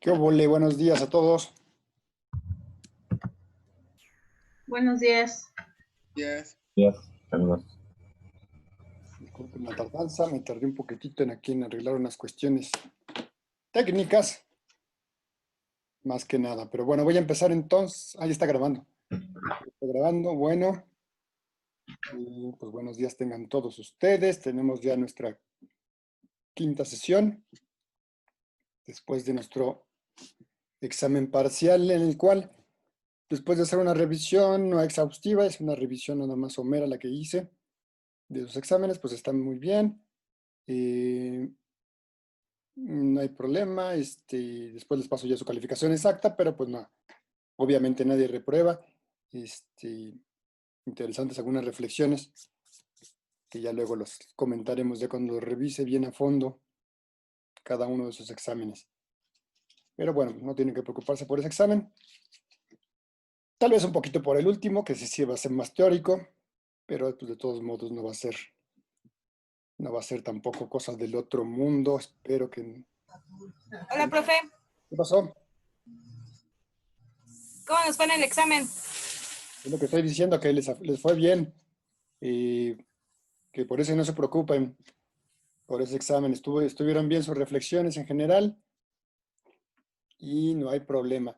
¿Qué óvole? Buenos días a todos. Buenos días. Yes. Días, saludos. Disculpen la tardanza, me tardé un poquitito en arreglar unas cuestiones técnicas, más que nada. Pero bueno, voy a empezar entonces. Ahí está grabando. Está grabando, bueno. Y pues buenos días tengan todos ustedes. Tenemos ya nuestra quinta sesión, después de nuestro examen parcial, en el cual, después de hacer una revisión no exhaustiva, es una revisión nada más somera la que hice de los exámenes, pues están muy bien. No hay problema, después les paso ya su calificación exacta, pero pues no, obviamente nadie reprueba. Interesantes algunas reflexiones que ya luego los comentaremos ya cuando revise bien a fondo cada uno de sus exámenes. Pero bueno, no tienen que preocuparse por ese examen. Tal vez un poquito por el último, que sí va a ser más teórico, pero pues de todos modos no va a ser tampoco cosas del otro mundo. Espero que... Hola, profe. ¿Qué pasó? ¿Cómo nos fue en el examen? Es lo que estoy diciendo, que les fue bien. Que por eso no se preocupen por ese examen. Estuvieron bien sus reflexiones en general y no hay problema.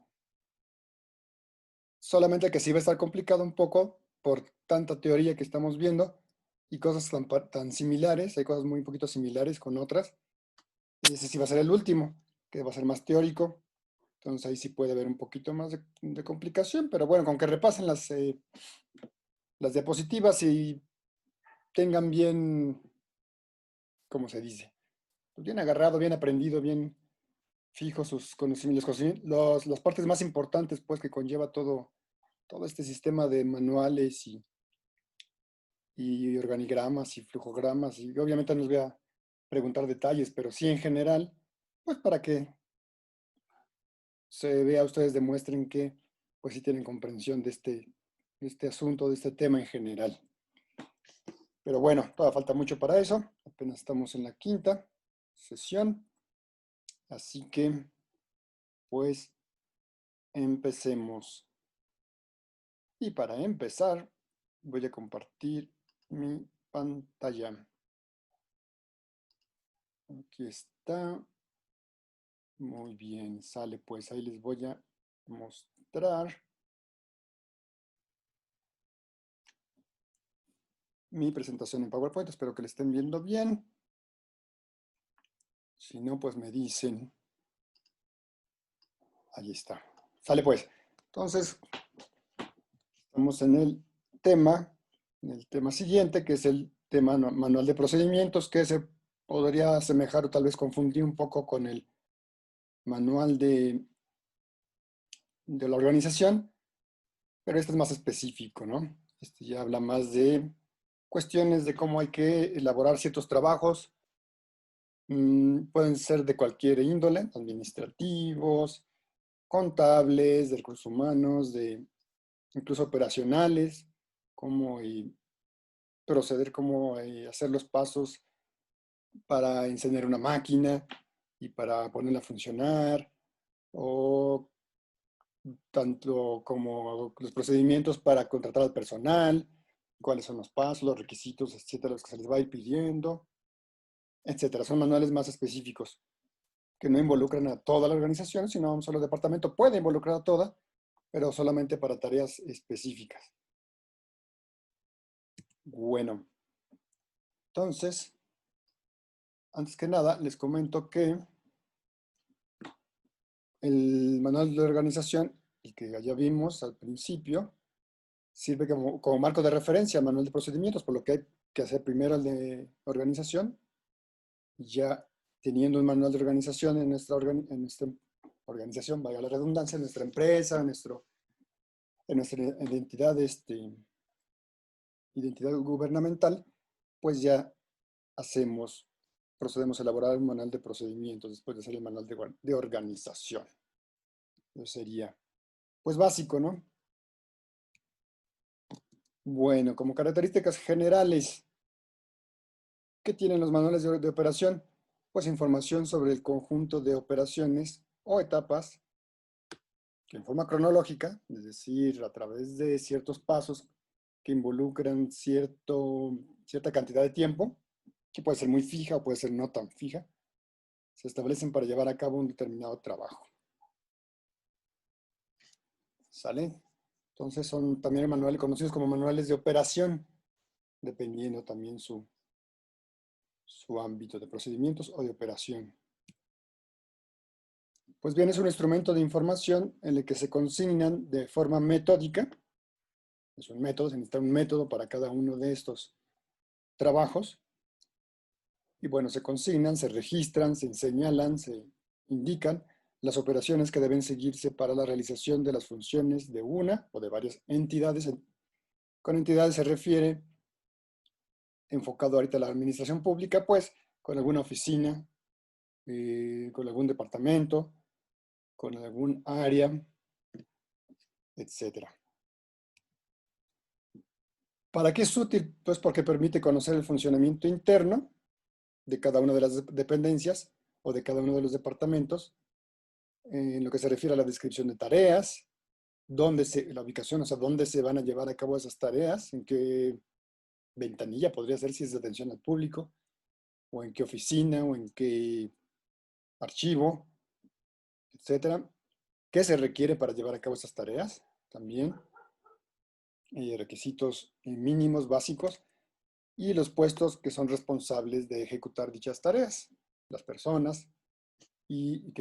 Solamente que sí va a estar complicado un poco por tanta teoría que estamos viendo y cosas tan similares. Hay cosas muy poquito similares con otras. Y ese sí va a ser el último, que va a ser más teórico. Entonces ahí sí puede haber un poquito más de complicación, pero bueno, con que repasen las diapositivas y tengan bien, ¿cómo se dice? Pues bien agarrado, bien aprendido, bien fijo sus conocimientos, las partes más importantes pues que conlleva todo este sistema de manuales y organigramas y flujogramas, y obviamente no les voy a preguntar detalles, pero sí en general, pues para que se vea, ustedes demuestren que pues sí tienen comprensión de este asunto, de este tema en general. Pero bueno, todavía falta mucho para eso, apenas estamos en la quinta sesión, así que pues empecemos. Y para empezar, voy a compartir mi pantalla. Aquí está. Muy bien, sale pues. Ahí les voy a mostrar mi presentación en PowerPoint. Espero que la estén viendo bien. Si no, pues me dicen. Ahí está. Sale pues. Entonces, estamos en el tema siguiente, que es el tema manual de procedimientos, que se podría asemejar o tal vez confundir un poco con el manual de la organización, pero este es más específico, ¿no? Este ya habla más de cuestiones de cómo hay que elaborar ciertos trabajos. Pueden ser de cualquier índole, administrativos, contables, de recursos humanos, incluso operacionales, cómo proceder, cómo hacer los pasos para encender una máquina y para ponerla a funcionar, o tanto como los procedimientos para contratar al personal, cuáles son los pasos, los requisitos, etcétera, los que se les va a ir pidiendo, etcétera. Son manuales más específicos que no involucran a toda la organización, sino a un solo departamento. Puede involucrar a toda, pero solamente para tareas específicas. Bueno, entonces, antes que nada, les comento que el manual de organización, el que ya vimos al principio, sirve como marco de referencia al manual de procedimientos, por lo que hay que hacer primero el de organización. Ya teniendo un manual de organización en nuestra organización, vaya la redundancia, en nuestra empresa, en nuestra identidad gubernamental, pues ya procedemos a elaborar un manual de procedimientos después de hacer el manual de organización. Eso sería, pues básico, ¿no? Bueno, como características generales, ¿qué tienen los manuales de operación? Pues información sobre el conjunto de operaciones o etapas que en forma cronológica, es decir, a través de ciertos pasos que involucran cierta cantidad de tiempo, que puede ser muy fija o puede ser no tan fija, se establecen para llevar a cabo un determinado trabajo. ¿Sale? Entonces son también manuales conocidos como manuales de operación, dependiendo también su ámbito de procedimientos o de operación. Pues bien, es un instrumento de información en el que se consignan de forma metódica. Es un método, se necesita un método para cada uno de estos trabajos. Y bueno, se consignan, se registran, se señalan, se indican las operaciones que deben seguirse para la realización de las funciones de una o de varias entidades. Con entidades se refiere, enfocado ahorita a la administración pública, pues con alguna oficina, con algún departamento, con algún área, etcétera. ¿Para qué es útil? Pues porque permite conocer el funcionamiento interno de cada una de las dependencias o de cada uno de los departamentos, en lo que se refiere a la descripción de tareas, la ubicación, o sea, dónde se van a llevar a cabo esas tareas, en qué ventanilla podría ser si es de atención al público, o en qué oficina, o en qué archivo, etcétera. ¿Qué se requiere para llevar a cabo esas tareas? También requisitos mínimos básicos y los puestos que son responsables de ejecutar dichas tareas, las personas y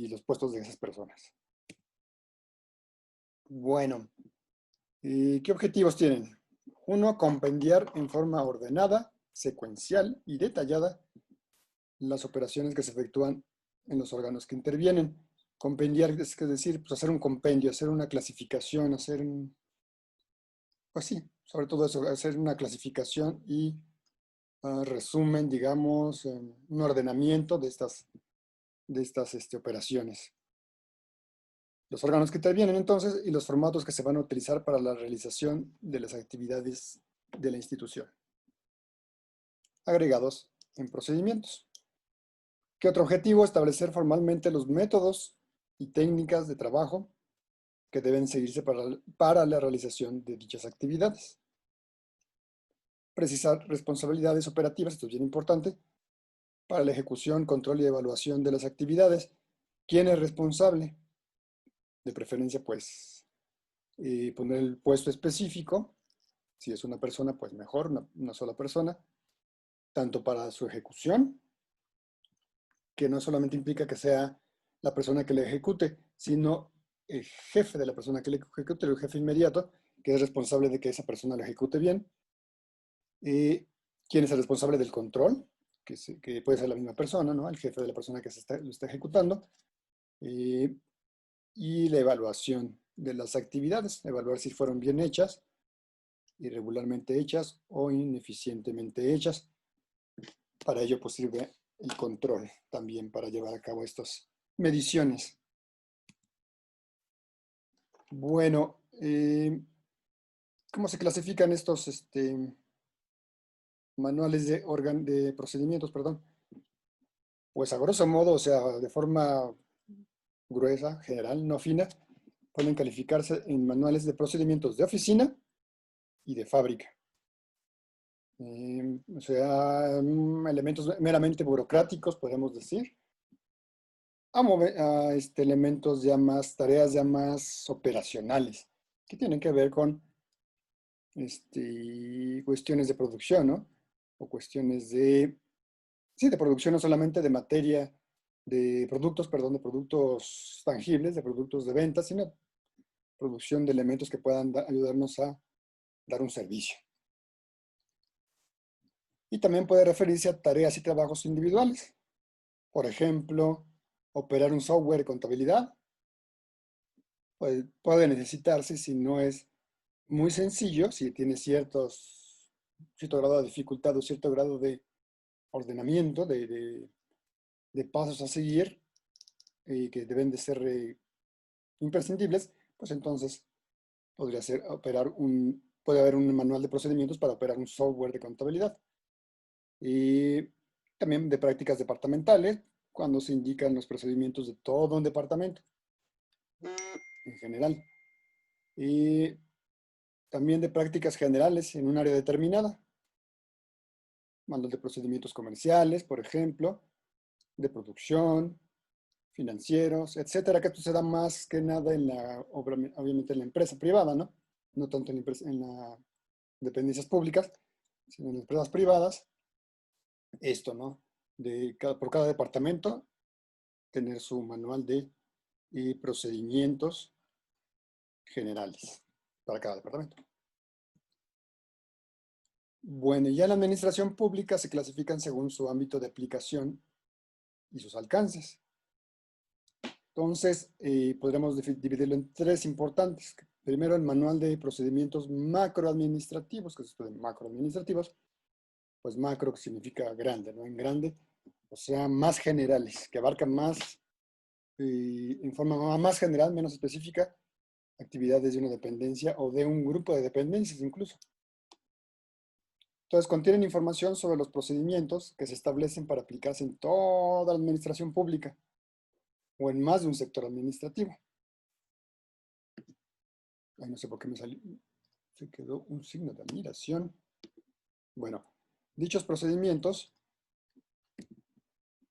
los puestos de esas personas. Bueno, ¿qué objetivos tienen? Uno, compendiar en forma ordenada, secuencial y detallada las operaciones que se efectúan en los órganos que intervienen. Compendiar es decir, pues hacer un compendio, hacer una clasificación, pues sí, sobre todo eso, hacer una clasificación y resumen, digamos, un ordenamiento de estas operaciones. Los órganos que intervienen entonces y los formatos que se van a utilizar para la realización de las actividades de la institución. Agregados en procedimientos. ¿Qué otro objetivo? Establecer formalmente los métodos y técnicas de trabajo que deben seguirse para la realización de dichas actividades. Precisar responsabilidades operativas, esto es bien importante, para la ejecución, control y evaluación de las actividades. ¿Quién es responsable? De preferencia, pues, poner el puesto específico. Si es una persona, pues mejor, una sola persona, tanto para su ejecución, que no solamente implica que sea la persona que le ejecute, sino el jefe de la persona que le ejecute, el jefe inmediato, que es responsable de que esa persona lo ejecute bien. ¿Quién es el responsable del control? Que puede ser la misma persona, ¿no? El jefe de la persona que lo está ejecutando. Y la evaluación de las actividades, evaluar si fueron bien hechas, irregularmente hechas o ineficientemente hechas. Para ello, pues sirve el control también para llevar a cabo estas mediciones. Bueno, ¿cómo se clasifican estos manuales de procedimientos, perdón? Pues a grosso modo, o sea, de forma gruesa, general, no fina, pueden calificarse en manuales de procedimientos de oficina y de fábrica. O sea, elementos meramente burocráticos, podemos decir, a elementos ya más, tareas ya más operacionales, que tienen que ver con cuestiones de producción, ¿no? O cuestiones sí, de producción no solamente de materia, de productos, perdón, de productos tangibles, de productos de venta, sino producción de elementos que puedan ayudarnos a dar un servicio. Y también puede referirse a tareas y trabajos individuales. Por ejemplo, operar un software de contabilidad puede necesitarse si no es muy sencillo, si tiene cierto grado de dificultad o cierto grado de ordenamiento, de pasos a seguir que deben de ser imprescindibles, pues entonces puede haber un manual de procedimientos para operar un software de contabilidad. Y también de prácticas departamentales, cuando se indican los procedimientos de todo un departamento en general. Y también de prácticas generales en un área determinada. Manual de procedimientos comerciales, por ejemplo, de producción, financieros, etcétera, que esto se da más que nada en la, obviamente en la empresa privada, ¿no? No tanto en las dependencias públicas, sino en las empresas privadas. Esto, ¿no? Por cada departamento, tener su manual de procedimientos generales para cada departamento. Bueno, ya en la administración pública se clasifican según su ámbito de aplicación y sus alcances. Entonces, podríamos dividirlo en tres importantes. Primero, el manual de procedimientos macroadministrativos, que es esto de macroadministrativos. Pues macro que significa grande, ¿no? En grande, o sea, más generales, que abarcan más, en forma más general, menos específica, actividades de una dependencia o de un grupo de dependencias incluso. Entonces, contienen información sobre los procedimientos que se establecen para aplicarse en toda la administración pública o en más de un sector administrativo. Ay, no sé por qué me salió, se quedó un signo de admiración. Bueno, dichos procedimientos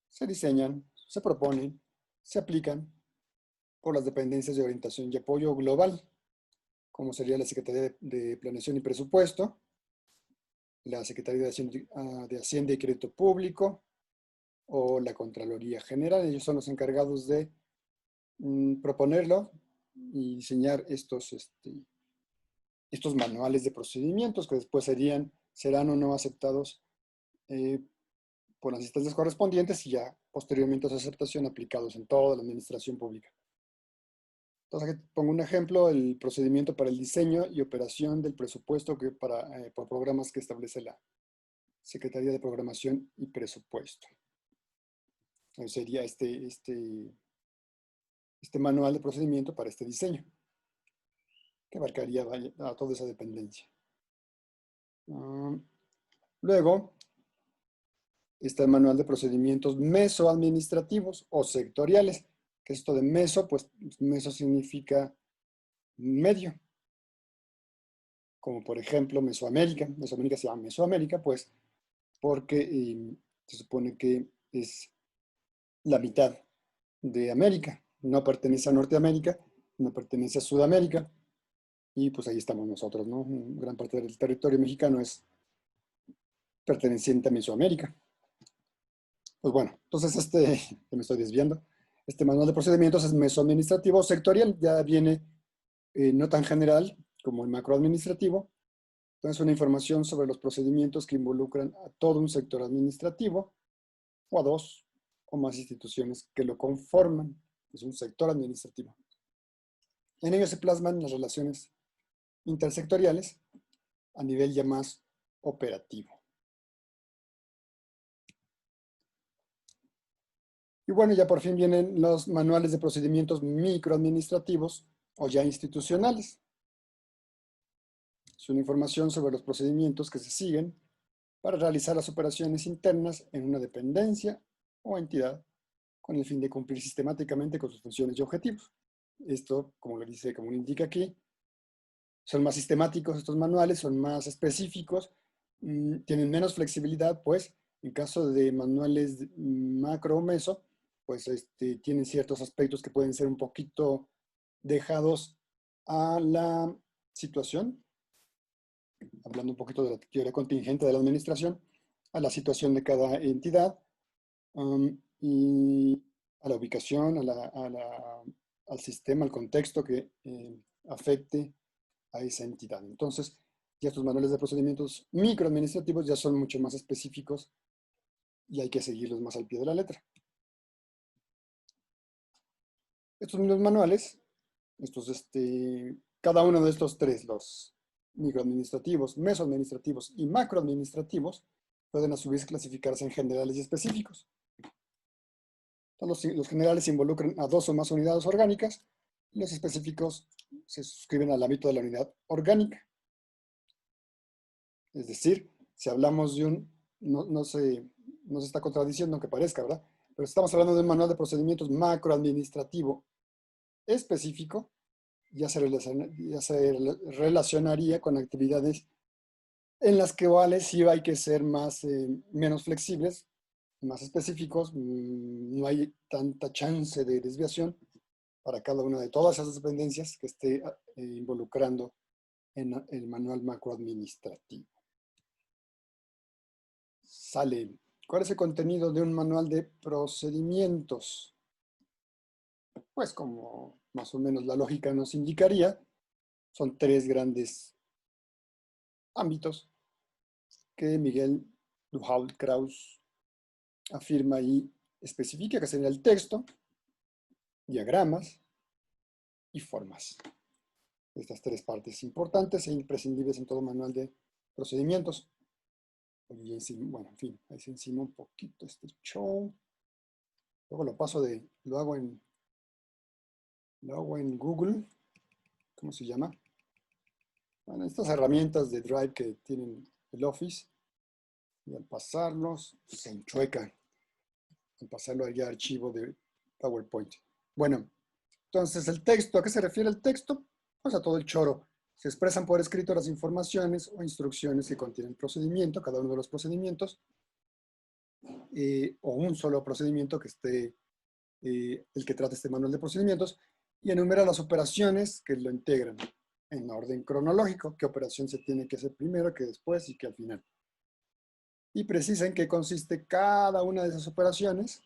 se diseñan, se proponen, se aplican por las dependencias de orientación y apoyo global, como sería la Secretaría de Planeación y Presupuesto, la Secretaría de Hacienda y Crédito Público o la Contraloría General. Ellos son los encargados de proponerlo y diseñar estos manuales de procedimientos que después serán o no aceptados por las instancias correspondientes y ya posteriormente a su aceptación aplicados en toda la administración pública. Entonces, aquí pongo un ejemplo, el procedimiento para el diseño y operación del presupuesto por programas que establece la Secretaría de Programación y Presupuesto. Entonces, sería este manual de procedimiento para este diseño, que abarcaría a toda esa dependencia. Luego, está el manual de procedimientos mesoadministrativos o sectoriales, que esto de meso, pues meso significa medio, como por ejemplo Mesoamérica. Mesoamérica se llama Mesoamérica, pues porque se supone que es la mitad de América. No pertenece a Norteamérica, no pertenece a Sudamérica, y pues ahí estamos nosotros, ¿no? Gran parte del territorio mexicano es perteneciente a Mesoamérica. Pues bueno, entonces me estoy desviando. Este manual de procedimientos es mesoadministrativo sectorial, ya viene no tan general como el macroadministrativo. Entonces, una información sobre los procedimientos que involucran a todo un sector administrativo o a dos o más instituciones que lo conforman. Es un sector administrativo. En ello se plasman las relaciones intersectoriales a nivel ya más operativo. Y bueno, ya por fin vienen los manuales de procedimientos microadministrativos o ya institucionales. Es una información sobre los procedimientos que se siguen para realizar las operaciones internas en una dependencia o entidad con el fin de cumplir sistemáticamente con sus funciones y objetivos. Esto, como lo indica aquí, son más sistemáticos estos manuales, son más específicos, tienen menos flexibilidad, pues, en caso de manuales macro o meso, pues tienen ciertos aspectos que pueden ser un poquito dejados a la situación, hablando un poquito de la teoría contingente de la administración, a la situación de cada entidad y a la ubicación, al sistema, al contexto que afecte a esa entidad. Entonces, ya estos manuales de procedimientos microadministrativos ya son mucho más específicos y hay que seguirlos más al pie de la letra. Estos mismos manuales, cada uno de estos tres, los microadministrativos, mesoadministrativos y macroadministrativos, pueden a su vez clasificarse en generales y específicos. Los generales involucran a dos o más unidades orgánicas y los específicos se suscriben al ámbito de la unidad orgánica. Es decir, si hablamos de no se está contradiciendo aunque parezca, ¿verdad? Pero estamos hablando de un manual de procedimientos macroadministrativo específico, ya se relacionaría con actividades en las que sí hay que ser menos flexibles, más específicos, no hay tanta chance de desviación para cada una de todas esas dependencias que esté involucrando en el manual macroadministrativo. Sale. ¿Cuál es el contenido de un manual de procedimientos? Pues como más o menos la lógica nos indicaría, son 3 grandes ámbitos que Miguel Duhalde Kraus afirma y especifica, que sería el texto, diagramas y formas. Estas 3 partes importantes e imprescindibles en todo manual de procedimientos. Bueno, en fin, ahí se encima un poquito este show. Luego lo hago en Google. ¿Cómo se llama? Bueno, estas herramientas de Drive que tienen el Office, y al pasarlos, se enchuecan. Al pasarlo allá a archivo de PowerPoint. Bueno, entonces el texto, ¿a qué se refiere el texto? Pues a todo el choro. Se expresan por escrito las informaciones o instrucciones que contienen el procedimiento, cada uno de los procedimientos, o un solo procedimiento que esté, el que trata este manual de procedimientos, y enumera las operaciones que lo integran en orden cronológico, qué operación se tiene que hacer primero, qué después y qué al final. Y precisa en qué consiste cada una de esas operaciones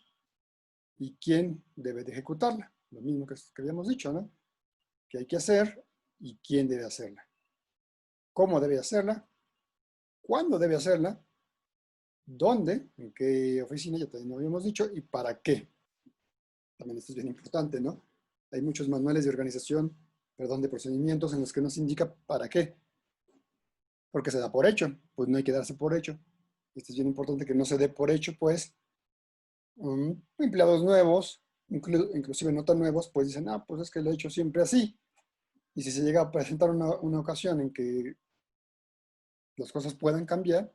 y quién debe de ejecutarla. Lo mismo que habíamos dicho, ¿no? ¿Qué hay que hacer y quién debe hacerla? ¿Cómo debe hacerla? ¿Cuándo debe hacerla? ¿Dónde? ¿En qué oficina? Ya también lo habíamos dicho. ¿Y para qué? También esto es bien importante, ¿no? Hay muchos manuales de organización, de procedimientos en los que nos indica para qué. Porque se da por hecho. Pues no hay que darse por hecho. Esto es bien importante, que no se dé por hecho, pues, empleados nuevos, inclusive no tan nuevos, pues dicen, pues es que lo he hecho siempre así. Y si se llega a presentar una ocasión en que las cosas puedan cambiar,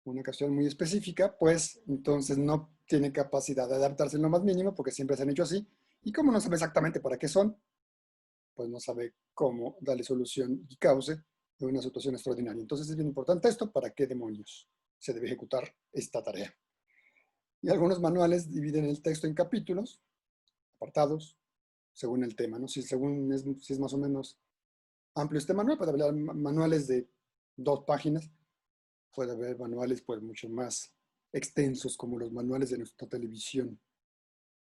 una ocasión muy específica, pues entonces no tiene capacidad de adaptarse en lo más mínimo, porque siempre se han hecho así. Y como no sabe exactamente para qué son, pues no sabe cómo darle solución y cauce de una situación extraordinaria. Entonces es bien importante esto, ¿para qué demonios se debe ejecutar esta tarea? Y algunos manuales dividen el texto en capítulos, apartados, según el tema, ¿no? Si es más o menos amplio este manual, puede haber manuales de 2 páginas, puede haber manuales pues mucho más extensos, como los manuales de nuestra televisión,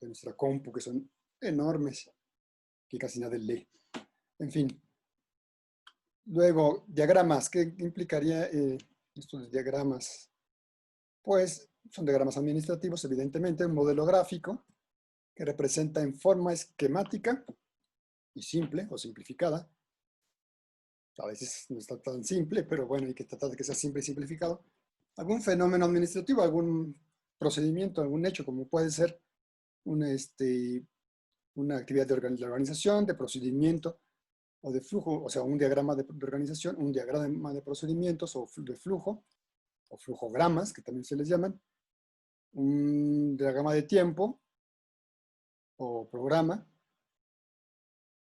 de nuestra compu, que son enormes, que casi nadie lee. En fin. Luego, diagramas. ¿Qué implicaría estos diagramas? Pues son diagramas administrativos, evidentemente, un modelo gráfico que representa en forma esquemática y simple o simplificada. A veces no está tan simple, pero bueno, hay que tratar de que sea simple y simplificado. Algún fenómeno administrativo, algún procedimiento, algún hecho, como puede ser una actividad de organización, de procedimiento o de flujo, o sea, un diagrama de organización, un diagrama de procedimientos o de flujo, o flujogramas, que también se les llaman, un diagrama de tiempo o programa,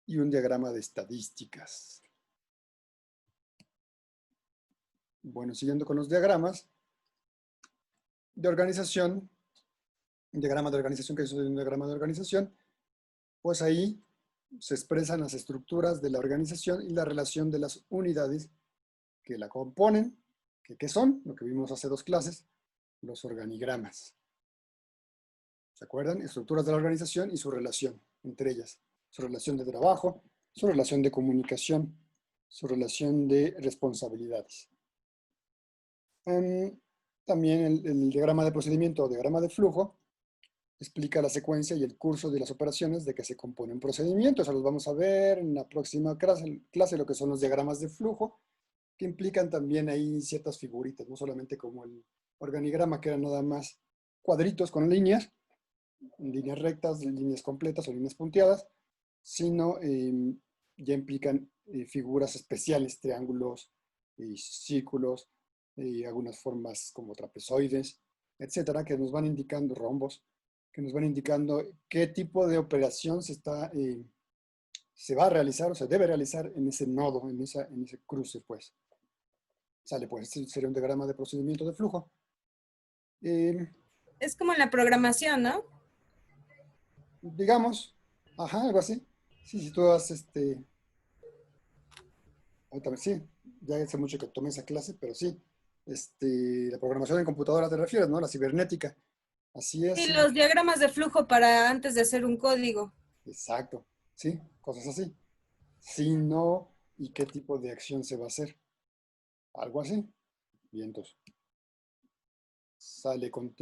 y un diagrama de estadísticas. Bueno, siguiendo con los diagramas de organización, un diagrama de organización, que es un diagrama de organización, pues ahí se expresan las estructuras de la organización y la relación de las unidades que la componen, que ¿qué son? Lo que vimos hace 2 clases, los organigramas. ¿Se acuerdan? Estructuras de la organización y su relación entre ellas. Su relación de trabajo, su relación de comunicación, su relación de responsabilidades. También el diagrama de procedimiento o diagrama de flujo explica la secuencia y el curso de las operaciones de que se compone un procedimiento. Eso los vamos a ver en la próxima clase, lo que son los diagramas de flujo, que implican también ahí ciertas figuritas, no solamente como el organigrama, que eran nada más cuadritos con líneas rectas, líneas completas o líneas punteadas, sino ya implican figuras especiales, triángulos, círculos, algunas formas como trapezoides, etcétera, que nos van indicando rombos, que nos van indicando qué tipo de operación se va a realizar o se debe realizar en ese nodo, en ese cruce, pues. Sale, pues, este sería un diagrama de procedimiento de flujo. Es como en la programación, ¿no? Digamos, ajá, algo así. Sí, si tú has, ahorita sí, ya hace mucho que tomé esa clase, pero sí, la programación en computadora te refieres, ¿no? La cibernética. Así es, Sí, sí. los diagramas de flujo para antes de hacer un código. Exacto, sí, cosas así. Si no, ¿y qué tipo de acción se va a hacer? Algo así. Bien, entonces, sale con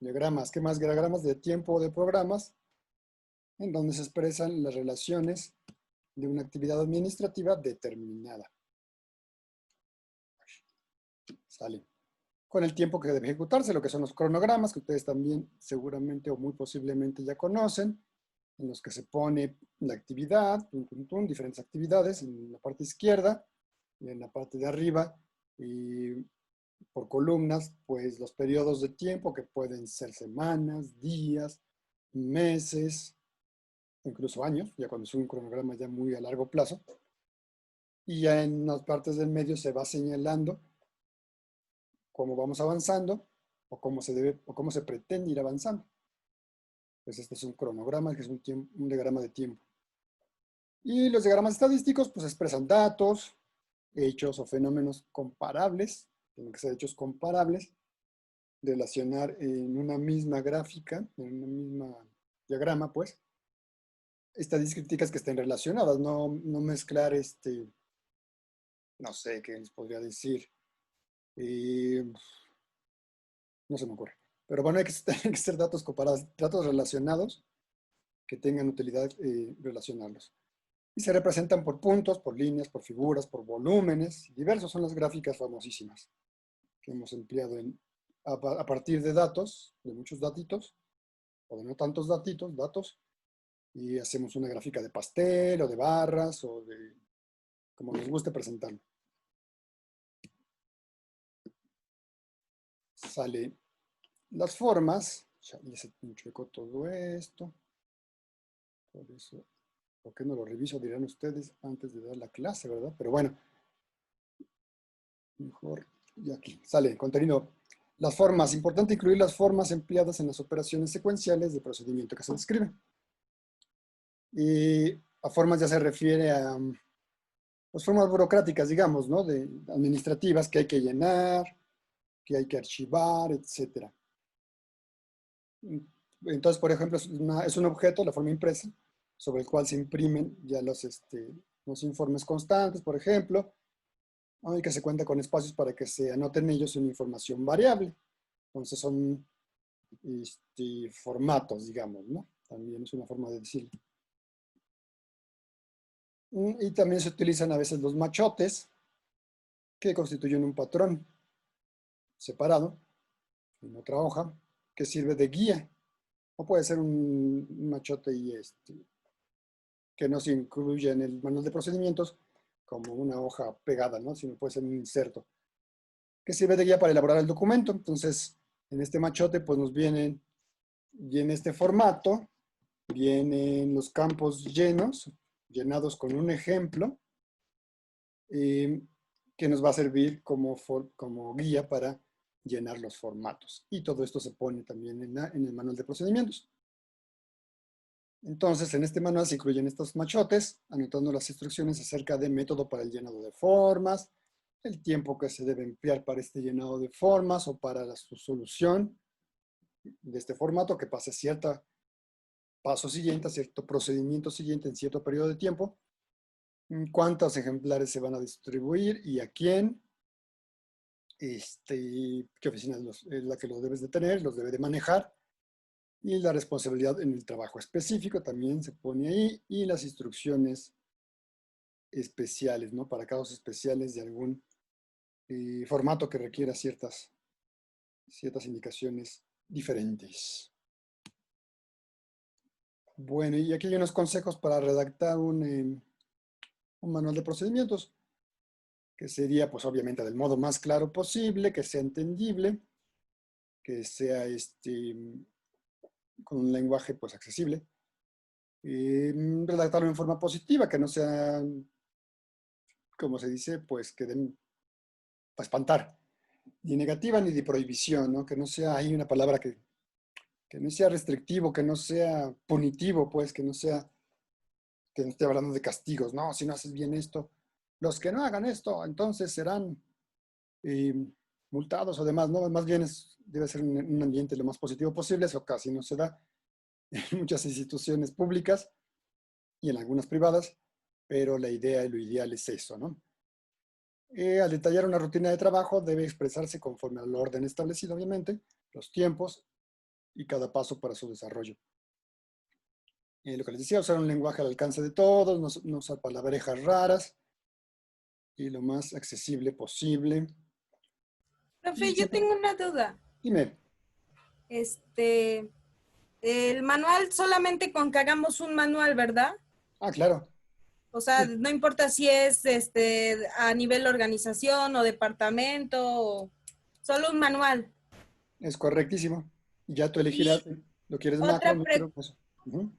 diagramas. ¿Qué más? Diagramas de tiempo de programas, en donde se expresan las relaciones de una actividad administrativa determinada. Sale. Con el tiempo que debe ejecutarse, lo que son los cronogramas, que ustedes también seguramente o muy posiblemente ya conocen, en los que se pone la actividad, diferentes actividades en la parte izquierda y en la parte de arriba, y por columnas, pues los periodos de tiempo que pueden ser semanas, días, meses, incluso años, ya cuando es un cronograma ya muy a largo plazo. Y ya en las partes del medio se va señalando cómo vamos avanzando o cómo se debe o cómo se pretende ir avanzando. Pues este es un cronograma, que es un diagrama de tiempo. Y los diagramas estadísticos pues expresan datos, hechos o fenómenos comparables, tienen que ser hechos comparables, relacionar en una misma gráfica, en una misma diagrama, pues, estadísticas que estén relacionadas, no mezclar no sé qué les podría decir, eh, no se me ocurre. Pero bueno, hay que, tienen que ser datos comparados, datos relacionados que tengan utilidad relacionarlos. Y se representan por puntos, por líneas, por figuras, por volúmenes. Diversos son las gráficas famosísimas que hemos empleado a partir de datos, de muchos datitos, o de no tantos datos, y hacemos una gráfica de pastel o de barras o de como nos guste presentarlo. Sale las formas, ya se chueco todo esto, por eso, ¿por qué no lo reviso? Dirán ustedes antes de dar la clase, ¿verdad? Pero bueno, mejor, y aquí sale contenido. Las formas, importante incluir las formas empleadas en las operaciones secuenciales de procedimiento que se describe. Y a formas ya se refiere a pues, formas burocráticas, digamos, ¿no? Administrativas que hay que llenar, que hay que archivar, etcétera. Entonces, por ejemplo, es un objeto, la forma impresa, sobre el cual se imprimen ya los informes constantes, por ejemplo, ¿no? Y que se cuenta con espacios para que se anoten ellos una información variable. Entonces son formatos, digamos, ¿no? También es una forma de decirlo. Y también se utilizan a veces los machotes, que constituyen un patrón separado en otra hoja, que sirve de guía. O puede ser un machote que no se incluye en el manual de procedimientos como una hoja pegada, ¿no? Sino puede ser un inserto, que sirve de guía para elaborar el documento. Entonces, en este machote, pues nos vienen, y en este formato, vienen los campos llenados con un ejemplo, que nos va a servir como guía para llenar los formatos. Y todo esto se pone también en el manual de procedimientos. Entonces, en este manual se incluyen estos machotes, anotando las instrucciones acerca del método para el llenado de formas, el tiempo que se debe emplear para este llenado de formas o para su solución de este formato, que pase cierto paso siguiente, a cierto procedimiento siguiente en cierto periodo de tiempo, cuántos ejemplares se van a distribuir y a quién, qué oficina es la que los debes de tener, los debe de manejar, y la responsabilidad en el trabajo específico también se pone ahí, y las instrucciones especiales, ¿no? Para casos especiales de algún formato que requiera ciertas indicaciones diferentes. Bueno, y aquí hay unos consejos para redactar un manual de procedimientos, que sería, pues obviamente, del modo más claro posible, que sea entendible, que sea con un lenguaje pues accesible. Redactarlo en forma positiva, que no sea, como se dice, pues que den para espantar, ni negativa ni de prohibición, ¿no? Que no sea ahí una palabra que no sea restrictivo, que no sea punitivo, pues, que no esté hablando de castigos, no, si no haces bien esto, los que no hagan esto, entonces serán eh, multados o demás, ¿no? Más bien debe ser un ambiente lo más positivo posible, eso casi no se da en muchas instituciones públicas y en algunas privadas, pero la idea y lo ideal es eso, ¿no? Al detallar una rutina de trabajo debe expresarse conforme al orden establecido, obviamente, los tiempos y cada paso para su desarrollo. Lo que les decía, usar un lenguaje al alcance de todos, no usar palabrejas raras y lo más accesible posible. Y Profe, yo siempre, tengo una duda. dime, Este, el manual solamente con que hagamos un manual, ¿verdad? claro, O sea, sí, no importa si es a nivel organización o departamento, solo un manual. es correctísimo. Ya tú elegirás, Y ¿lo quieres macro, otra, micro? Eso. Ujú.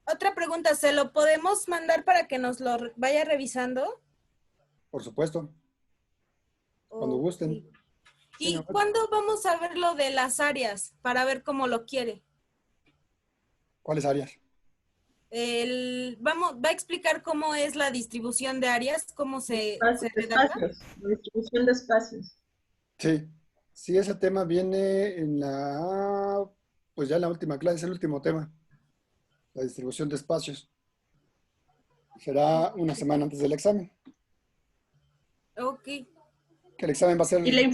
otra pregunta, ¿se lo podemos mandar para que nos lo vaya revisando? Por supuesto, cuando Ok. gusten. Sí, mi ¿Y amor. cuándo vamos a ver lo de las áreas para ver cómo lo quiere? ¿Cuáles áreas? Va a explicar cómo es la distribución de áreas, cómo se redacta. Espacios, la distribución de espacios. Sí, sí, ese tema viene pues ya en la última clase, es el último tema, la distribución de espacios. Será una semana antes del examen, Ok. que el examen va a ser, Y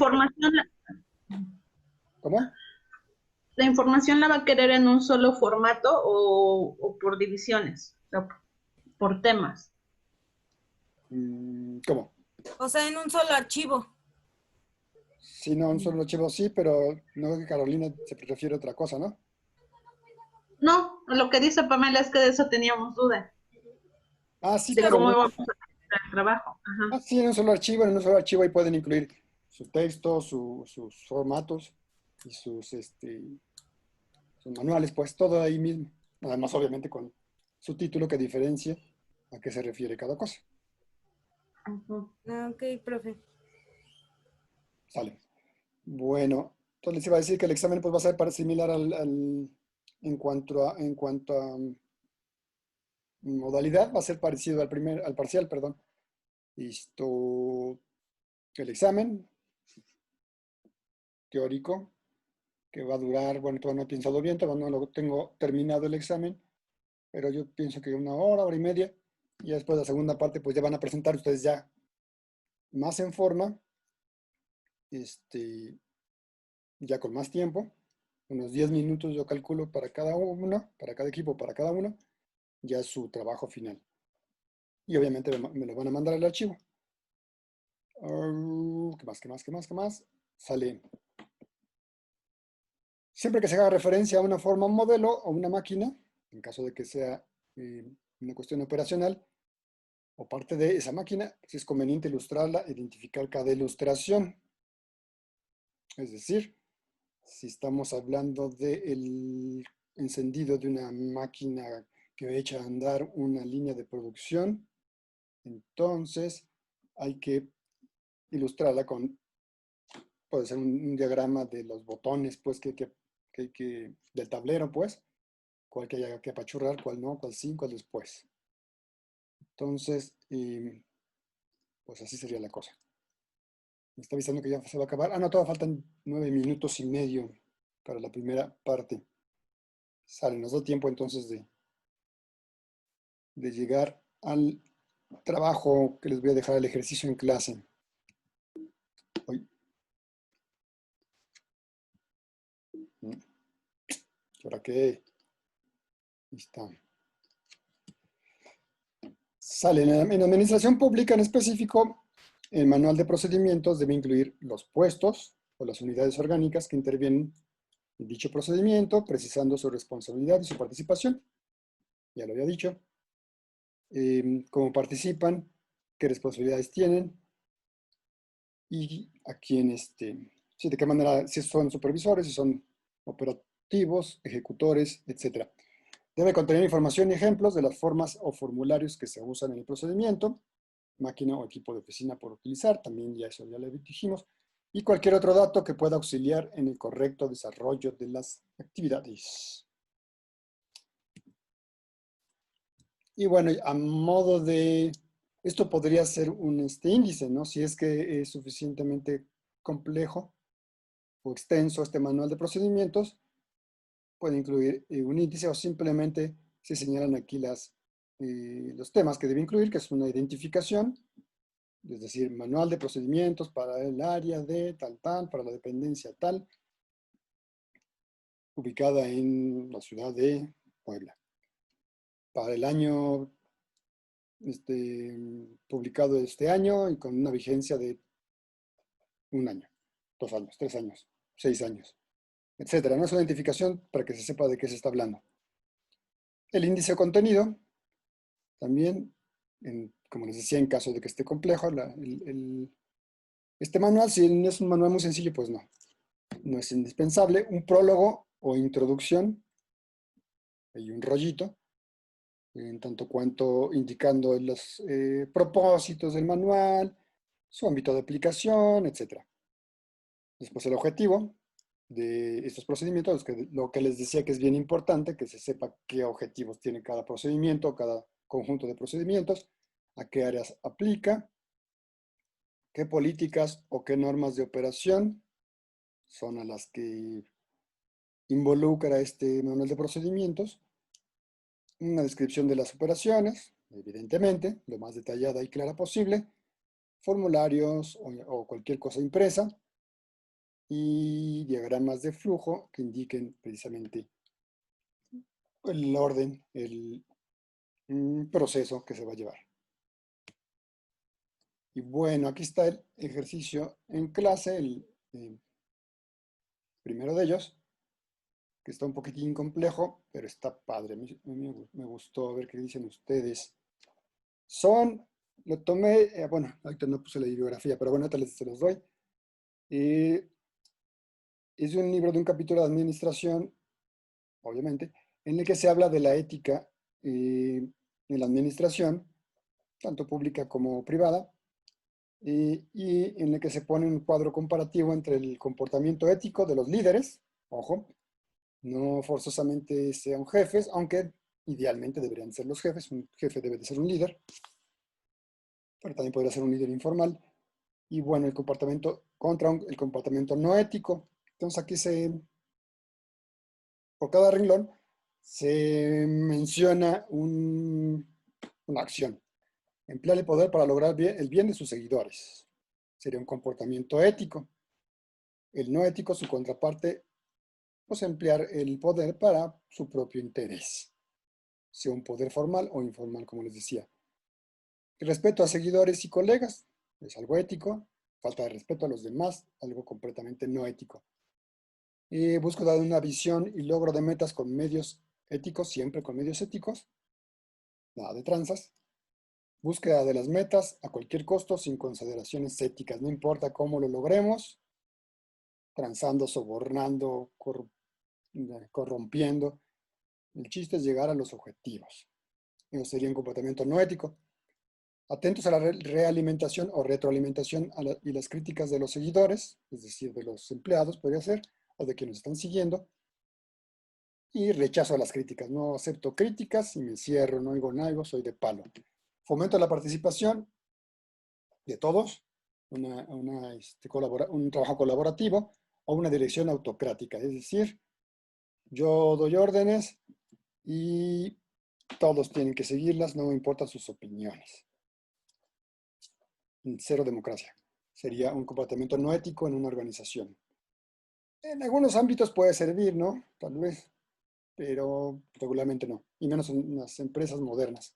¿cómo? la información la va a querer en un solo formato o por divisiones, o sea, por temas. ¿Cómo? O sea, en un solo archivo. Sí, no, un solo archivo sí, pero no que Carolina se refiere a otra cosa, ¿no? No, lo que dice Pamela es que de eso teníamos duda, Sí, de pero cómo no. íbamos a hacer el trabajo. Ajá. Sí, en un solo archivo ahí pueden incluir su texto, sus formatos y sus manuales, pues todo ahí mismo. Además, obviamente, con su título que diferencia a qué se refiere cada cosa. Ujú. Ok, profe. Sale. Bueno, entonces les iba a decir que el examen pues, va a ser similar en cuanto a modalidad, va a ser parecido al parcial, perdón. Listo. El examen teórico, que va a durar, bueno, todavía no he pensado bien, todavía no lo tengo terminado el examen, pero yo pienso que una hora, hora y media, y después la segunda parte, pues ya van a presentar ustedes ya más en forma, este, ya con más tiempo, unos 10 minutos yo calculo para cada uno, para cada equipo, para cada uno, ya su trabajo final. Y obviamente me lo van a mandar al archivo. ¿Qué más, qué más, qué más, qué más? Sale. Siempre que se haga referencia a una forma, un modelo o una máquina, en caso de que sea eh, una cuestión operacional o parte de esa máquina, si es conveniente ilustrarla, identificar cada ilustración. Es decir, si estamos hablando del encendido de una máquina que echa a andar una línea de producción, entonces hay que ilustrarla con, puede ser un diagrama de los botones, pues, del tablero, pues, cuál que haya que apachurrar, cuál no, cuál sí, cuál después. Entonces, pues así sería la cosa. Me está avisando que ya se va a acabar. No, todavía faltan 9 minutos y medio para la primera parte. Sale, nos da tiempo entonces de llegar al trabajo que les voy a dejar el ejercicio en clase. Hoy, ¿ahora qué? Ahí está. Sale, en administración pública en específico, el manual de procedimientos debe incluir los puestos o las unidades orgánicas que intervienen en dicho procedimiento, precisando su responsabilidad y su participación. Ya lo había dicho. Cómo participan, qué responsabilidades tienen y a quién, sí, de qué manera, si son supervisores, si son ejecutivos, ejecutores, etc. Debe contener información y ejemplos de las formas o formularios que se usan en el procedimiento, máquina o equipo de oficina por utilizar, también ya eso ya lo dijimos, y cualquier otro dato que pueda auxiliar en el correcto desarrollo de las actividades. Y bueno, a modo de, esto podría ser un índice, ¿no? Si es que es suficientemente complejo o extenso este manual de procedimientos, puede incluir un índice o simplemente se señalan aquí los temas que debe incluir, que es una identificación, es decir, manual de procedimientos para el área de tal, para la dependencia tal, ubicada en la ciudad de Puebla. Para el año publicado este año y con una vigencia de 1 año, 2 años, 3 años, 6 años, etcétera. No es una identificación para que se sepa de qué se está hablando. El índice de contenido, también, como les decía, en caso de que esté complejo, este manual, si no es un manual muy sencillo, pues no es indispensable. Un prólogo o introducción, hay un rollito, en tanto cuanto indicando los propósitos del manual, su ámbito de aplicación, etc. Después el objetivo de estos procedimientos, lo que les decía que es bien importante, que se sepa qué objetivos tiene cada procedimiento, cada conjunto de procedimientos, a qué áreas aplica, qué políticas o qué normas de operación son a las que involucra este manual de procedimientos, una descripción de las operaciones, evidentemente, lo más detallada y clara posible, formularios o cualquier cosa impresa, y diagramas de flujo que indiquen precisamente el orden, el proceso que se va a llevar. Y bueno, aquí está el ejercicio en clase, el primero de ellos, que está un poquitín complejo, pero está padre. Me gustó, a ver qué dicen ustedes. Lo tomé, bueno, ahorita no puse la bibliografía, pero bueno, ahorita se los doy. Es un libro de un capítulo de administración, obviamente, en el que se habla de la ética en la administración, tanto pública como privada, y en el que se pone un cuadro comparativo entre el comportamiento ético de los líderes, ojo, no forzosamente sean jefes, aunque idealmente deberían ser los jefes, un jefe debe de ser un líder, pero también podría ser un líder informal, y bueno, el comportamiento contra el comportamiento no ético. Entonces aquí por cada renglón, se menciona una acción. Emplear el poder para lograr el bien de sus seguidores. Sería un comportamiento ético. El no ético, su contraparte, pues emplear el poder para su propio interés. Sea un poder formal o informal, como les decía. El respeto a seguidores y colegas es algo ético. Falta de respeto a los demás, algo completamente no ético. Búsqueda de una visión y logro de metas con medios éticos, siempre con medios éticos. Nada de tranzas. Búsqueda de las metas a cualquier costo sin consideraciones éticas. No importa cómo lo logremos, transando, sobornando, corrompiendo. El chiste es llegar a los objetivos. Eso sería un comportamiento no ético. Atentos a la realimentación o retroalimentación y las críticas de los seguidores, es decir, de los empleados, podría ser, o de quienes están siguiendo. Y rechazo a las críticas. No acepto críticas y me cierro, no oigo nada, soy de palo. Fomento la participación de todos, un trabajo colaborativo o una dirección autocrática. Es decir, yo doy órdenes y todos tienen que seguirlas, no me importan sus opiniones. Cero democracia. Sería un comportamiento no ético en una organización. En algunos ámbitos puede servir, ¿no? Tal vez, pero regularmente no. Y menos en las empresas modernas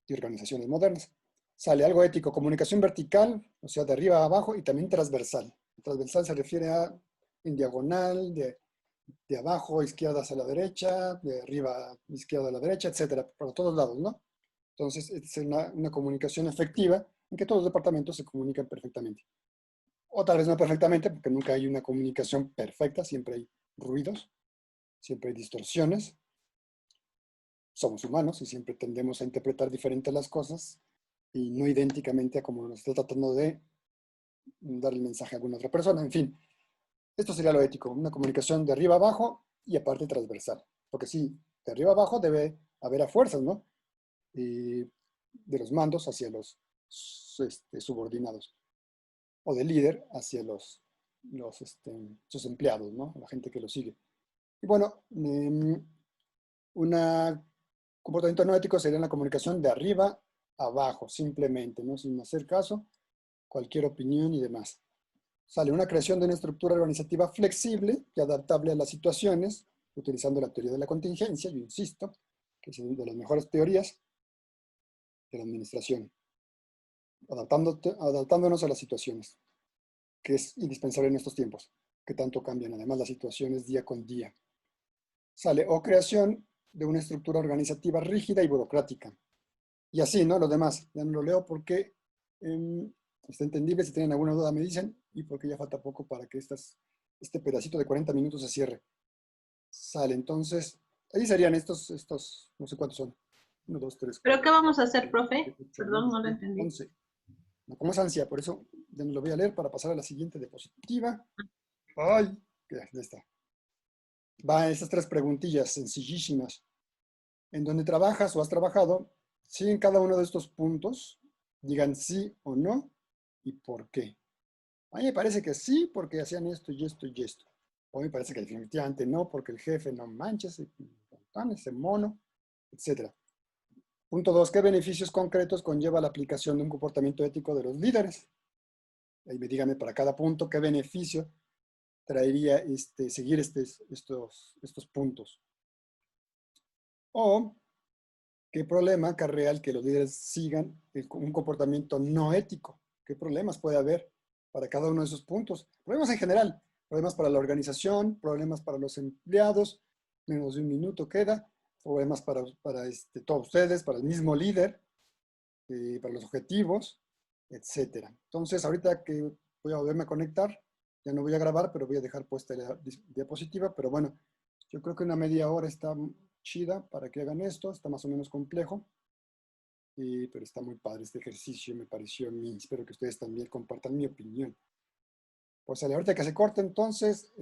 y organizaciones modernas. Sale algo ético, comunicación vertical, o sea, de arriba a abajo, y también transversal. Transversal se refiere a en diagonal, de abajo, izquierda hacia la derecha, de arriba, izquierda a la derecha, etcétera, por todos lados, ¿no? Entonces, es una comunicación efectiva en que todos los departamentos se comunican perfectamente. O tal vez no perfectamente, porque nunca hay una comunicación perfecta, siempre hay ruidos, siempre hay distorsiones. Somos humanos y siempre tendemos a interpretar diferente las cosas y no idénticamente a como nos está tratando de dar el mensaje a alguna otra persona. En fin, esto sería lo ético, una comunicación de arriba abajo y aparte transversal. Porque sí, de arriba abajo debe haber a fuerzas, ¿no? Y de los mandos hacia los subordinados. O del líder hacia sus empleados, ¿no? La gente que lo sigue. Y bueno, un comportamiento no ético sería la comunicación de arriba abajo, simplemente, ¿no? Sin hacer caso, cualquier opinión y demás. Sale una creación de una estructura organizativa flexible y adaptable a las situaciones, utilizando la teoría de la contingencia, yo insisto, que es una de las mejores teorías de la administración, adaptándonos a las situaciones, que es indispensable en estos tiempos, que tanto cambian además las situaciones día con día. Sale o creación de una estructura organizativa rígida y burocrática. Y así, ¿no? Los demás, ya no lo leo porque está entendible. Si tienen alguna duda me dicen, y porque ya falta poco para que este pedacito de 40 minutos se cierre. Sale, entonces, ahí serían estos, no sé cuántos son. 1, 2, 3, ¿Pero 4, qué vamos a hacer, profe? 8, Perdón, 9, no lo 10, entendí. 11. No, como es ansia, por eso ya no lo voy a leer para pasar a la siguiente diapositiva. ¡Ay! Ya está. Va a estas 3 preguntillas sencillísimas. En donde trabajas o has trabajado, sí en cada uno de estos puntos, digan sí o no y por qué. A mí me parece que sí porque hacían esto y esto y esto. O me parece que definitivamente no porque el jefe no manches, ese mono, etc. Punto 2. ¿Qué beneficios concretos conlleva la aplicación de un comportamiento ético de los líderes? Ahí dígame para cada punto qué beneficio traería seguir estos puntos. O ¿qué problema acarrea el que los líderes sigan un comportamiento no ético? ¿Qué problemas puede haber para cada uno de esos puntos? Problemas en general, problemas para la organización, problemas para los empleados, menos de un minuto queda, problemas para todos ustedes, para el mismo líder, para los objetivos, etcétera. Entonces, ahorita que voy a volverme a conectar, ya no voy a grabar, pero voy a dejar puesta la diapositiva, pero bueno, yo creo que una media hora está chida para que hagan esto, está más o menos complejo, pero está muy padre este ejercicio, me pareció a mí, espero que ustedes también compartan mi opinión. Pues ahorita que se corte entonces,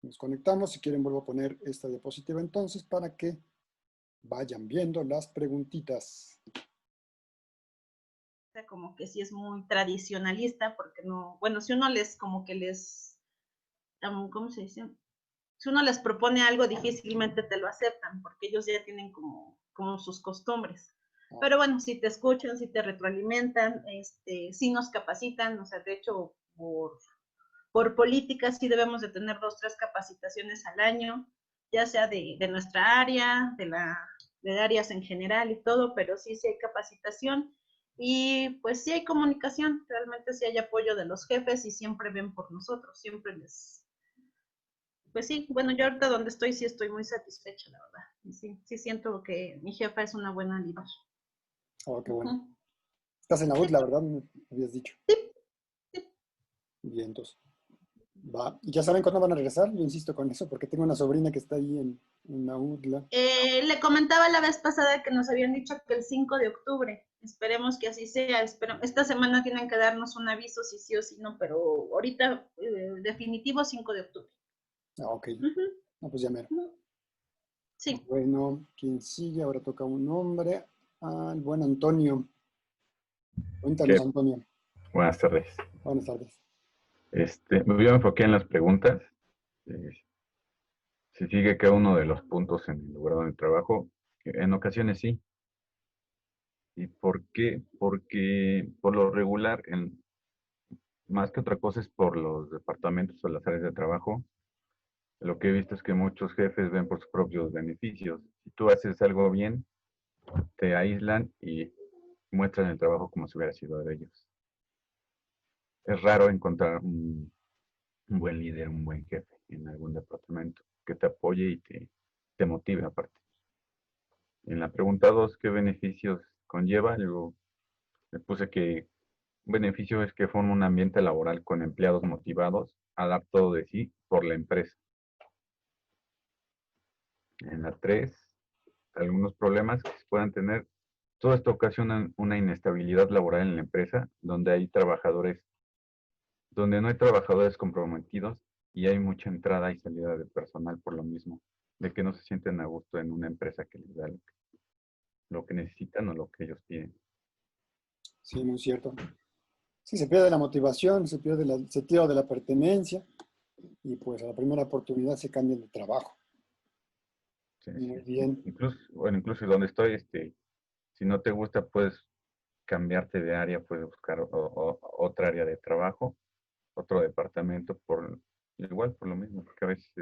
nos conectamos, si quieren vuelvo a poner esta diapositiva entonces para que vayan viendo las preguntitas. Como que sí es muy tradicionalista, porque no, bueno, si uno les, como que les, ¿cómo se dice? Si uno les propone algo, difícilmente te lo aceptan, porque ellos ya tienen como sus costumbres. Pero bueno, si te escuchan, si te retroalimentan, si nos capacitan, o sea, de hecho, por política sí debemos de tener 2, 3 capacitaciones al año, ya sea de nuestra área, de áreas en general y todo, pero sí hay capacitación y pues sí hay comunicación, realmente sí hay apoyo de los jefes y siempre ven por nosotros, siempre les... Pues sí, bueno, yo ahorita donde estoy sí estoy muy satisfecha, la verdad. Y sí siento que mi jefa es una buena líder. Oh, qué bueno. Estás en la UTLA, ¿verdad? Me habías dicho. Sí, sí. Bien, entonces. Va. ¿Y ya saben cuándo van a regresar? Yo insisto con eso porque tengo una sobrina que está ahí en la UTLA. Le comentaba la vez pasada que nos habían dicho que el 5 de octubre. Esperemos que así sea. Esta semana tienen que darnos un aviso si sí o si no, pero ahorita definitivo 5 de octubre. Ah, ok. Uh-huh. No, pues ya mero. Sí. Bueno, ¿quién sigue? Ahora toca un nombre. Ah, el buen Antonio. Cuéntanos, Antonio. Buenas tardes. Buenas tardes. Yo me enfoqué en las preguntas. Si sigue cada uno de los puntos en el lugar donde trabajo, en ocasiones sí. ¿Y por qué? Porque por lo regular, más que otra cosa es por los departamentos o las áreas de trabajo, lo que he visto es que muchos jefes ven por sus propios beneficios. Si tú haces algo bien, te aíslan y muestran el trabajo como si hubiera sido de ellos. Es raro encontrar un buen líder, un buen jefe en algún departamento que te apoye y te motive aparte. En la pregunta 2, ¿qué beneficios conlleva? Luego le puse que un beneficio es que forma un ambiente laboral con empleados motivados a dar todo de sí por la empresa. En la 3, algunos problemas que se puedan tener. Todo esto ocasiona una inestabilidad laboral en la empresa, donde no hay trabajadores comprometidos y hay mucha entrada y salida de personal por lo mismo, de que no se sienten a gusto en una empresa que les da lo que necesitan o lo que ellos piden. Sí, muy cierto. Sí, se pierde la motivación, se pierde el sentido de la pertenencia y pues a la primera oportunidad se cambian de trabajo. Sí, Muy sí. bien. Incluso donde estoy, si no te gusta, puedes cambiarte de área, puedes buscar otra área de trabajo, otro departamento, igual por lo mismo, porque a veces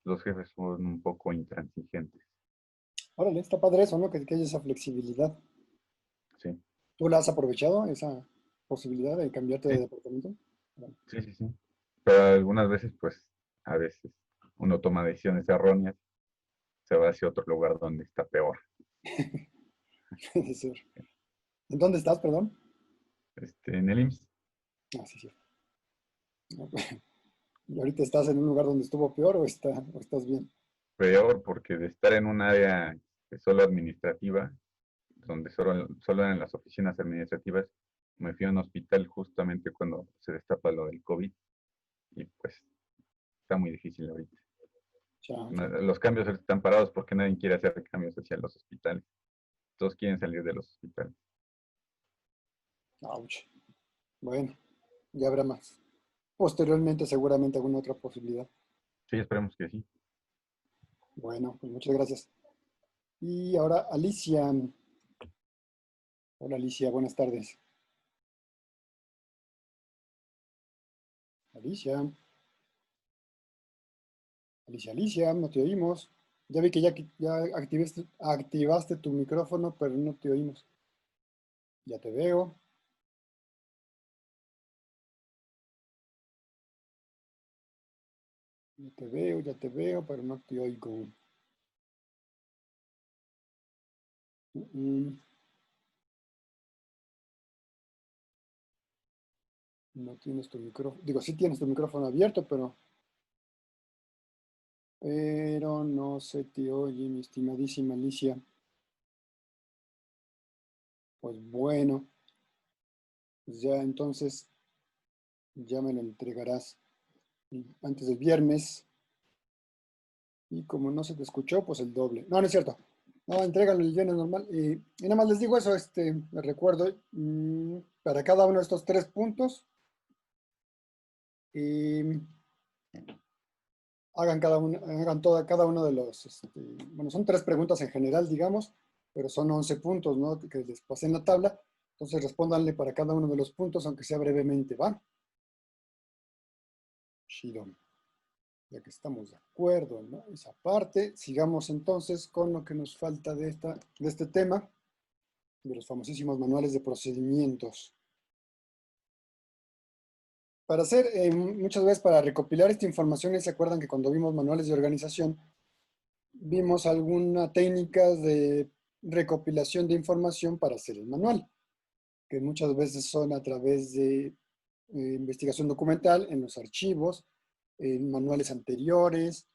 los jefes son un poco intransigentes. Órale, está padre eso, ¿no? Que haya esa flexibilidad. Sí, ¿Tú la has aprovechado, esa posibilidad de cambiarte de sí, departamento? Bueno, sí, sí, sí. Pero algunas veces, pues, a veces uno toma decisiones erróneas, se va hacia otro lugar donde está peor. puede ser. ¿En dónde estás, perdón? En el IMSS, Ah, sí, sí. No, ¿y ahorita estás en un lugar donde estuvo peor o estás bien? peor porque de estar en un área solo administrativa, donde solo eran las oficinas administrativas, me fui a un hospital justamente cuando se destapa lo del COVID y pues está muy difícil ahorita. Ya, Los cambios están parados porque nadie quiere hacer cambios hacia los hospitales. Todos quieren salir de los hospitales. ouch. Bueno, ya habrá más. Posteriormente, seguramente alguna otra posibilidad. Sí, esperemos que sí. Bueno, pues muchas gracias. Y ahora Alicia. Hola Alicia, buenas tardes. Alicia, Alicia, no te oímos. Ya vi que ya activaste tu micrófono, pero no te oímos. Ya te veo. Ya te veo, pero no te oigo. Mm, No tienes tu micrófono. Digo, sí tienes tu micrófono abierto, pero no se te oye, mi estimadísima Alicia. Pues bueno, pues ya entonces ya me lo entregarás antes del viernes. Y como no se te escuchó, pues el doble. No, no es cierto. No, entrégalo el viernes normal. Y nada más les digo eso, me recuerdo, para cada uno de estos 3 puntos, y cada uno de los, bueno, son 3 preguntas en general, digamos, pero son 11 puntos, ¿no? Que les pasé en la tabla. Entonces respóndanle para cada uno de los puntos, aunque sea brevemente, ¿va? Chido. Ya que estamos de acuerdo, ¿no? Esa parte, sigamos entonces con lo que nos falta de este tema, de los famosísimos manuales de procedimientos. Para hacer, muchas veces para recopilar esta información, y se acuerdan que cuando vimos manuales de organización, vimos alguna técnica de recopilación de información para hacer el manual, que muchas veces son a través de investigación documental en los archivos, en manuales anteriores,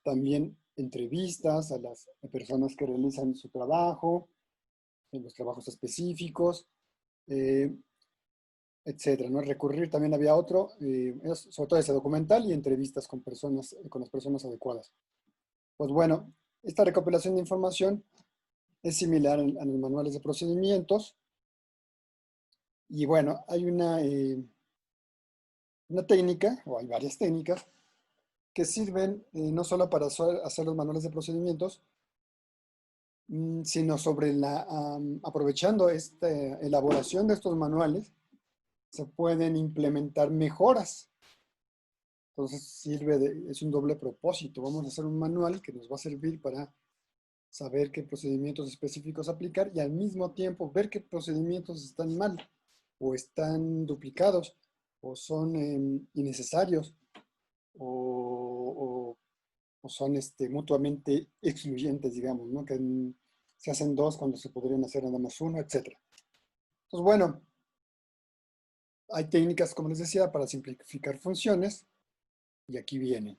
también entrevistas a las personas que realizan su trabajo, en los trabajos específicos, eh, etcétera, ¿no? Recurrir también había otro, sobre todo ese documental y entrevistas con personas, con las personas adecuadas. Pues bueno, esta recopilación de información es similar a los manuales de procedimientos y bueno, hay una técnica, o hay varias técnicas, que sirven no solo para hacer los manuales de procedimientos, sino aprovechando esta elaboración de estos manuales, se pueden implementar mejoras. Entonces es un doble propósito. Vamos a hacer un manual que nos va a servir para saber qué procedimientos específicos aplicar y al mismo tiempo ver qué procedimientos están mal o están duplicados o son innecesarios o, o son mutuamente excluyentes, digamos, ¿no? Que se hacen dos cuando se podrían hacer nada más uno, etc. Entonces, bueno, hay técnicas, como les decía, para simplificar funciones y aquí vienen.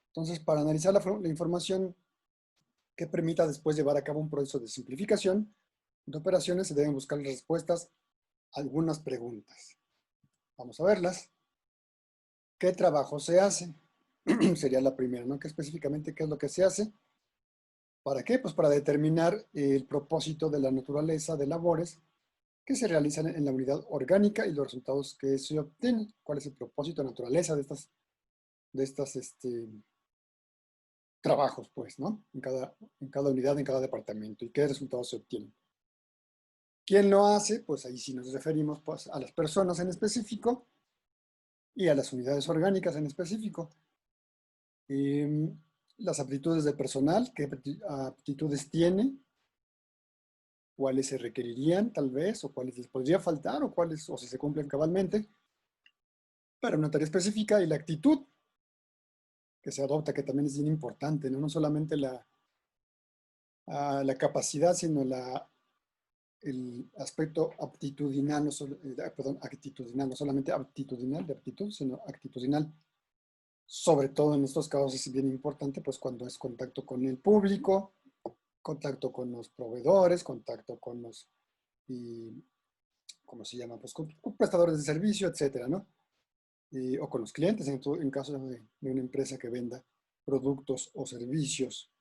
Entonces, para analizar la información que permita después llevar a cabo un proceso de simplificación de operaciones, se deben buscar respuestas a algunas preguntas. Vamos a verlas. ¿Qué trabajo se hace? Sería la primera, ¿no? ¿Qué específicamente qué es lo que se hace? ¿Para qué? Pues para determinar el propósito de la naturaleza de labores que se realizan en la unidad orgánica y los resultados que se obtienen. ¿Cuál es el propósito, naturaleza de estas trabajos, pues, ¿no? En cada unidad, en cada departamento, y qué resultados se obtienen. ¿Quién lo hace? Pues ahí sí nos referimos pues, a las personas en específico y a las unidades orgánicas en específico. Las aptitudes del personal, qué aptitudes tiene, cuáles se requerirían tal vez, o cuáles les podría faltar, o cuáles, o si se cumplen cabalmente, para una tarea específica, y la actitud que se adopta, que también es bien importante, ¿no? No solamente la capacidad, sino el aspecto aptitudinal, actitudinal, no solamente aptitudinal de aptitud, sino actitudinal. Sobre todo en estos casos es bien importante, pues cuando es contacto con el público, contacto con los proveedores, contacto con los, ¿cómo se llama? Pues con prestadores de servicio, etcétera, ¿no? O con los clientes, en caso de una empresa que venda productos o servicios.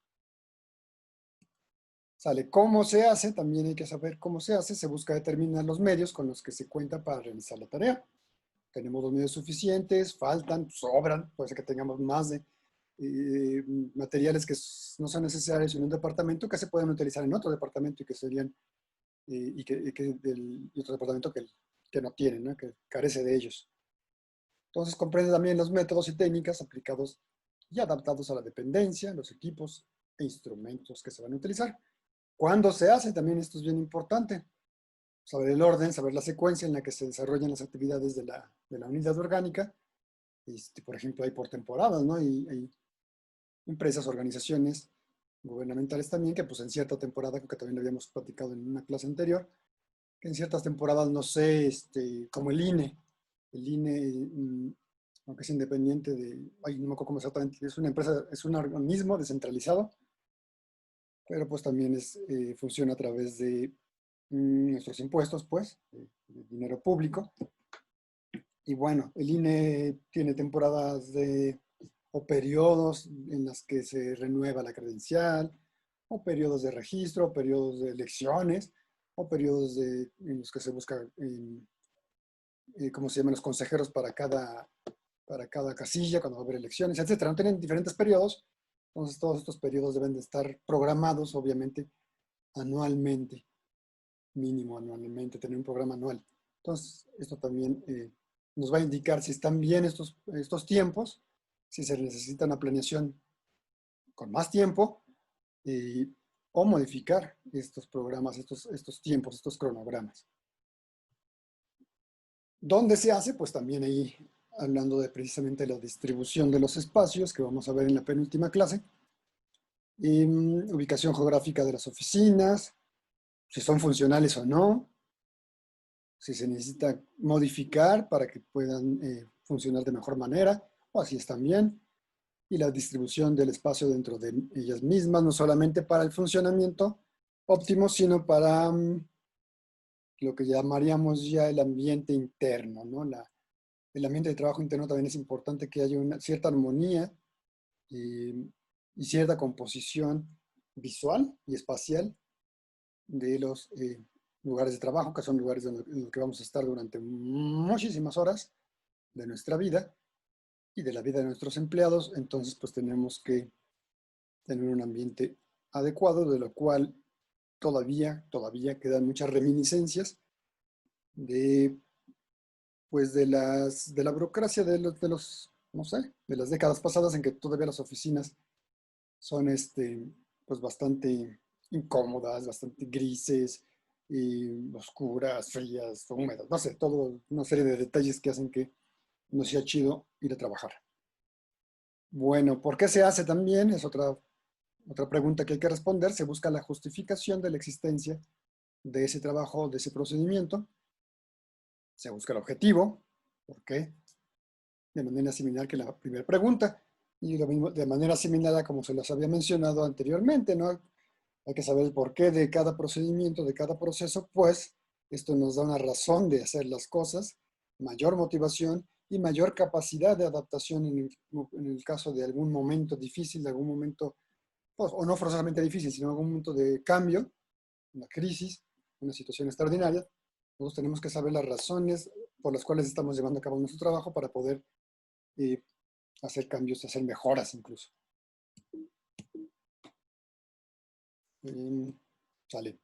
Sale, ¿cómo se hace? También hay que saber cómo se hace. Se busca determinar los medios con los que se cuenta para realizar la tarea. Tenemos los medios suficientes, faltan, sobran, puede ser que tengamos más de materiales que no son necesarios en un departamento que se pueden utilizar en otro departamento y que serían, y otro departamento que no tiene, ¿no? Que carece de ellos. Entonces comprende también los métodos y técnicas aplicados y adaptados a la dependencia, los equipos e instrumentos que se van a utilizar. ¿Cuándo se hace? También esto es bien importante. Saber el orden, saber la secuencia en la que se desarrollan las actividades de la unidad orgánica. Por ejemplo, hay por temporadas, ¿no? Y hay empresas, organizaciones gubernamentales también, que pues en cierta temporada, creo que también lo habíamos platicado en una clase anterior, que en ciertas temporadas, no sé, como el INE, aunque es independiente no me acuerdo cómo exactamente, es una empresa, es un organismo descentralizado, pero pues también funciona a través de nuestros impuestos, pues, de dinero público. Y bueno, el INE tiene temporadas o periodos en las que se renueva la credencial, o periodos de registro, o periodos de elecciones, o periodos en los que se busca, ¿cómo se llaman? Los consejeros para cada casilla, cuando va a haber elecciones, etcétera. No tienen diferentes periodos, entonces todos estos periodos deben de estar programados, obviamente, anualmente, mínimo anualmente, tener un programa anual. Entonces, esto también nos va a indicar si están bien estos tiempos, si se necesita una planeación con más tiempo, o modificar estos programas, estos tiempos, estos cronogramas. ¿Dónde se hace? Pues también ahí, hablando de precisamente la distribución de los espacios, que vamos a ver en la penúltima clase, ubicación geográfica de las oficinas, si son funcionales o no, si se necesita modificar para que puedan funcionar de mejor manera, o así están bien, y la distribución del espacio dentro de ellas mismas, no solamente para el funcionamiento óptimo, sino para lo que llamaríamos ya el ambiente interno, ¿no? El ambiente de trabajo interno también es importante que haya una cierta armonía y cierta composición visual y espacial de los lugares de trabajo, que son lugares en los que vamos a estar durante muchísimas horas de nuestra vida y de la vida de nuestros empleados. Entonces, pues tenemos que tener un ambiente adecuado, de lo cual todavía quedan muchas reminiscencias pues de la burocracia de los, no sé, de las décadas pasadas, en que todavía las oficinas son pues bastante incómodas, bastante grises, y oscuras, frías, húmedas, no sé, toda una serie de detalles que hacen que no sea chido ir a trabajar. Bueno, ¿por qué se hace también? Es otra pregunta que hay que responder. Se busca la justificación de la existencia de ese trabajo, de ese procedimiento. Se busca el objetivo. ¿Por qué? De manera similar que la primera pregunta. Y lo mismo, de manera similar a como se los había mencionado anteriormente, ¿no? Hay que saber el porqué de cada procedimiento, de cada proceso, pues esto nos da una razón de hacer las cosas, mayor motivación y mayor capacidad de adaptación en el caso de algún momento difícil, de algún momento, pues, o no forzosamente difícil, sino algún momento de cambio, una crisis, una situación extraordinaria. Nosotros tenemos que saber las razones por las cuales estamos llevando a cabo nuestro trabajo para poder eh, hacer cambios, hacer mejoras incluso. Sale.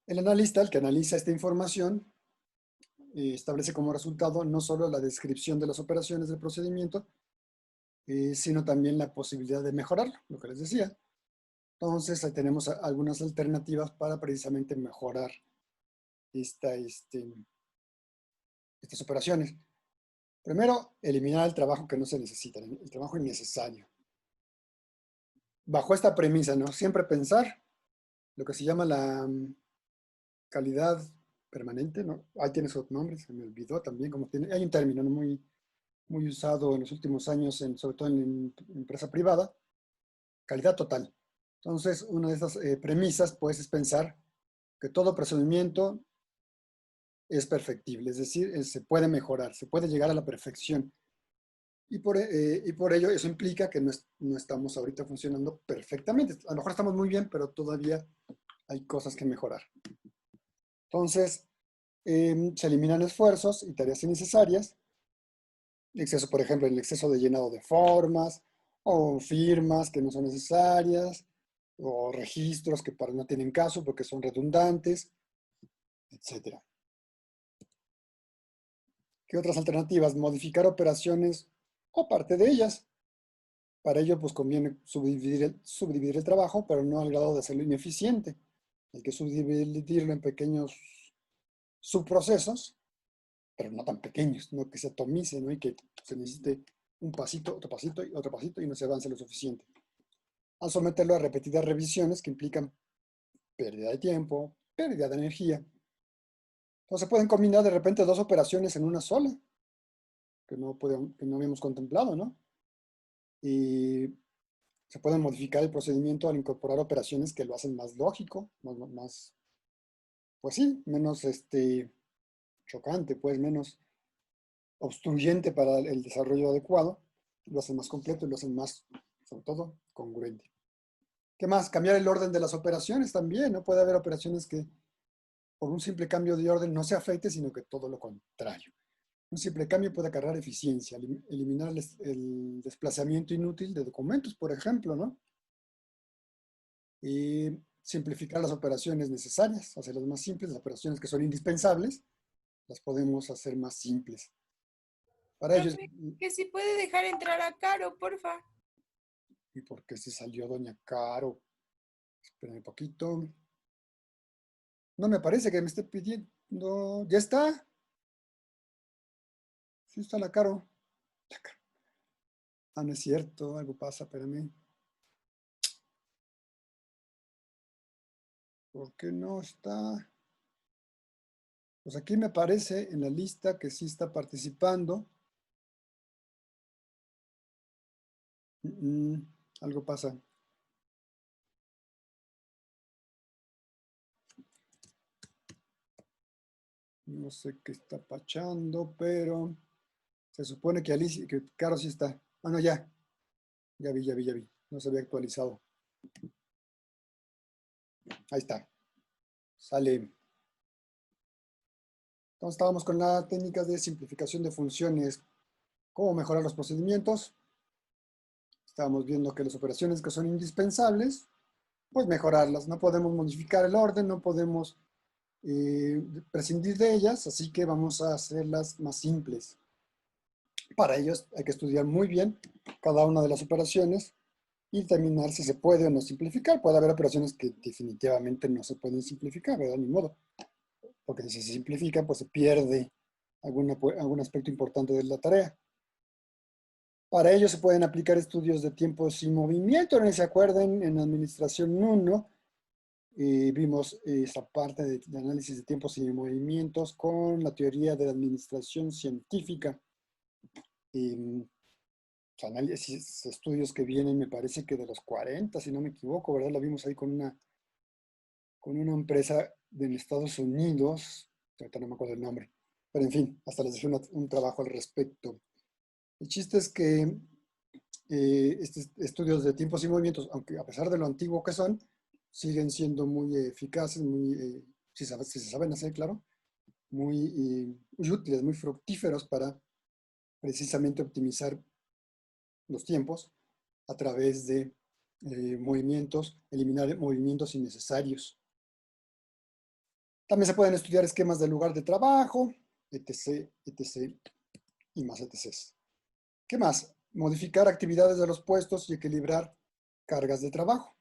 El analista, el que analiza esta información, establece como resultado no solo la descripción de las operaciones del procedimiento, sino también la posibilidad de mejorarlo, lo que les decía. Entonces, ahí tenemos algunas alternativas para precisamente mejorar estas operaciones. Primero, eliminar el trabajo que no se necesita, el trabajo innecesario. Bajo esta premisa, ¿no? Siempre pensar lo que se llama la calidad permanente, ¿no? Ahí tiene su nombre, se me olvidó también, como tiene, hay un término, ¿no? muy usado en los últimos años, sobre todo en empresa privada, calidad total. Entonces, una de estas premisas, pues, es pensar que todo procedimiento es perfectible, es decir, se puede mejorar, se puede llegar a la perfección. Y por ello eso implica que no estamos ahorita funcionando perfectamente. A lo mejor estamos muy bien, pero todavía hay cosas que mejorar. Entonces, se eliminan esfuerzos y tareas innecesarias. Exceso, por ejemplo, el exceso de llenado de formas o firmas que no son necesarias o registros que no tienen caso porque son redundantes, etc. ¿Qué otras alternativas? Modificar operaciones o parte de ellas. Para ello, pues conviene subdividir el trabajo, pero no al grado de hacerlo ineficiente. Hay que subdividirlo en pequeños subprocesos, pero no tan pequeños, no que se atomice, ¿no? Y que se necesite un pasito, otro pasito y otro pasito y no se avance lo suficiente. Al someterlo a repetidas revisiones que implican pérdida de tiempo, pérdida de energía. Entonces se pueden combinar de repente dos operaciones en una sola, que no habíamos contemplado, ¿no? Y se pueden modificar el procedimiento al incorporar operaciones que lo hacen más lógico, más pues sí, menos chocante, pues menos obstruyente para el desarrollo adecuado, lo hacen más completo y lo hacen más, sobre todo, congruente. ¿Qué más? Cambiar el orden de las operaciones también, ¿no? Puede haber operaciones que por un simple cambio de orden no se afecte, sino que todo lo contrario. Un simple cambio puede acarrear eficiencia, eliminar el desplazamiento inútil de documentos, por ejemplo, ¿no? Y simplificar las operaciones necesarias, hacerlas más simples, las operaciones que son indispensables, las podemos hacer más simples. Para ello, Que si puede dejar entrar a Caro, porfa. ¿y por qué se salió doña Caro? Esperen un poquito. No me parece que me esté pidiendo. ¿Ya está? Sí está la Caro. Ah, no es cierto, algo pasa, espérame. ¿Por qué no está? Pues aquí me aparece en la lista que sí está participando. Algo pasa. No sé qué está pachando, pero se supone que Alicia, que Caro sí está. Ah, no, ya. Ya vi. No se había actualizado. Ahí está. Sale. Entonces estábamos con las técnicas de simplificación de funciones. ¿Cómo mejorar los procedimientos? Estábamos viendo que las operaciones que son indispensables, pues mejorarlas. No podemos modificar el orden, no podemos prescindir de ellas, así que vamos a hacerlas más simples. Para ello hay que estudiar muy bien cada una de las operaciones y determinar si se puede o no simplificar. Puede haber operaciones que definitivamente no se pueden simplificar, ¿verdad? Ni modo. Porque si se simplifica, pues se pierde algún aspecto importante de la tarea. Para ello se pueden aplicar estudios de tiempos y movimiento. ¿No se acuerdan? En Administración 1 vimos esa parte de análisis de tiempos y movimientos con la teoría de la administración científica. análisis, estudios que vienen, me parece que de los 40, si no me equivoco, ¿verdad? La vimos ahí con una empresa en Estados Unidos, ahorita no me acuerdo el nombre, pero en fin, hasta les dejé un trabajo al respecto. El chiste es que estos estudios de tiempos y movimientos, aunque a pesar de lo antiguo que son, siguen siendo muy eficaces, muy, si se saben hacer, claro, muy útiles, muy fructíferos para precisamente optimizar los tiempos a través de movimientos, eliminar movimientos innecesarios. También se pueden estudiar esquemas del lugar de trabajo, etc., etc. y más etc. ¿Qué más? Modificar actividades de los puestos y equilibrar cargas de trabajo.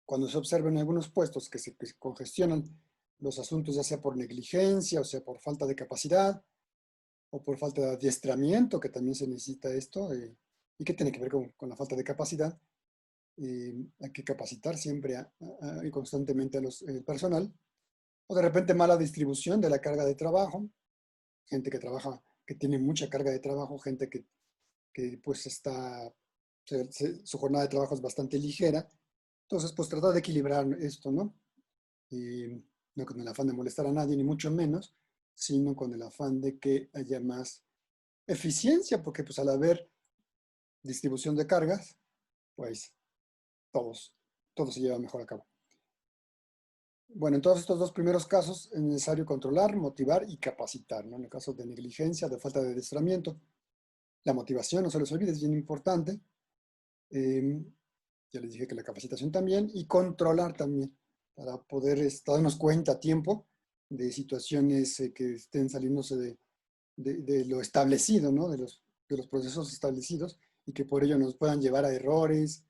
Cuando se observen algunos puestos que se congestionan los asuntos, ya sea por negligencia, o sea por falta de capacidad, o por falta de adiestramiento, que también se necesita esto, y que tiene que ver con la falta de capacidad. Hay que capacitar siempre y constantemente a los personal, o de repente mala distribución de la carga de trabajo, gente que trabaja, que tiene mucha carga de trabajo, gente que pues su jornada de trabajo es bastante ligera. Entonces, pues tratar de equilibrar esto, ¿no? No con el afán de molestar a nadie, ni mucho menos, sino con el afán de que haya más eficiencia, porque pues al haber distribución de cargas, pues todo se lleva mejor a cabo. Bueno, en todos estos dos primeros casos es necesario controlar, motivar y capacitar, ¿no? En el caso de negligencia, de falta de adiestramiento, la motivación, no se les olvide, es bien importante. Ya les dije que la capacitación también, y controlar también, para poder darnos cuenta a tiempo de situaciones que estén saliéndose de lo establecido, ¿no? De los procesos establecidos, y que por ello nos puedan llevar a errores,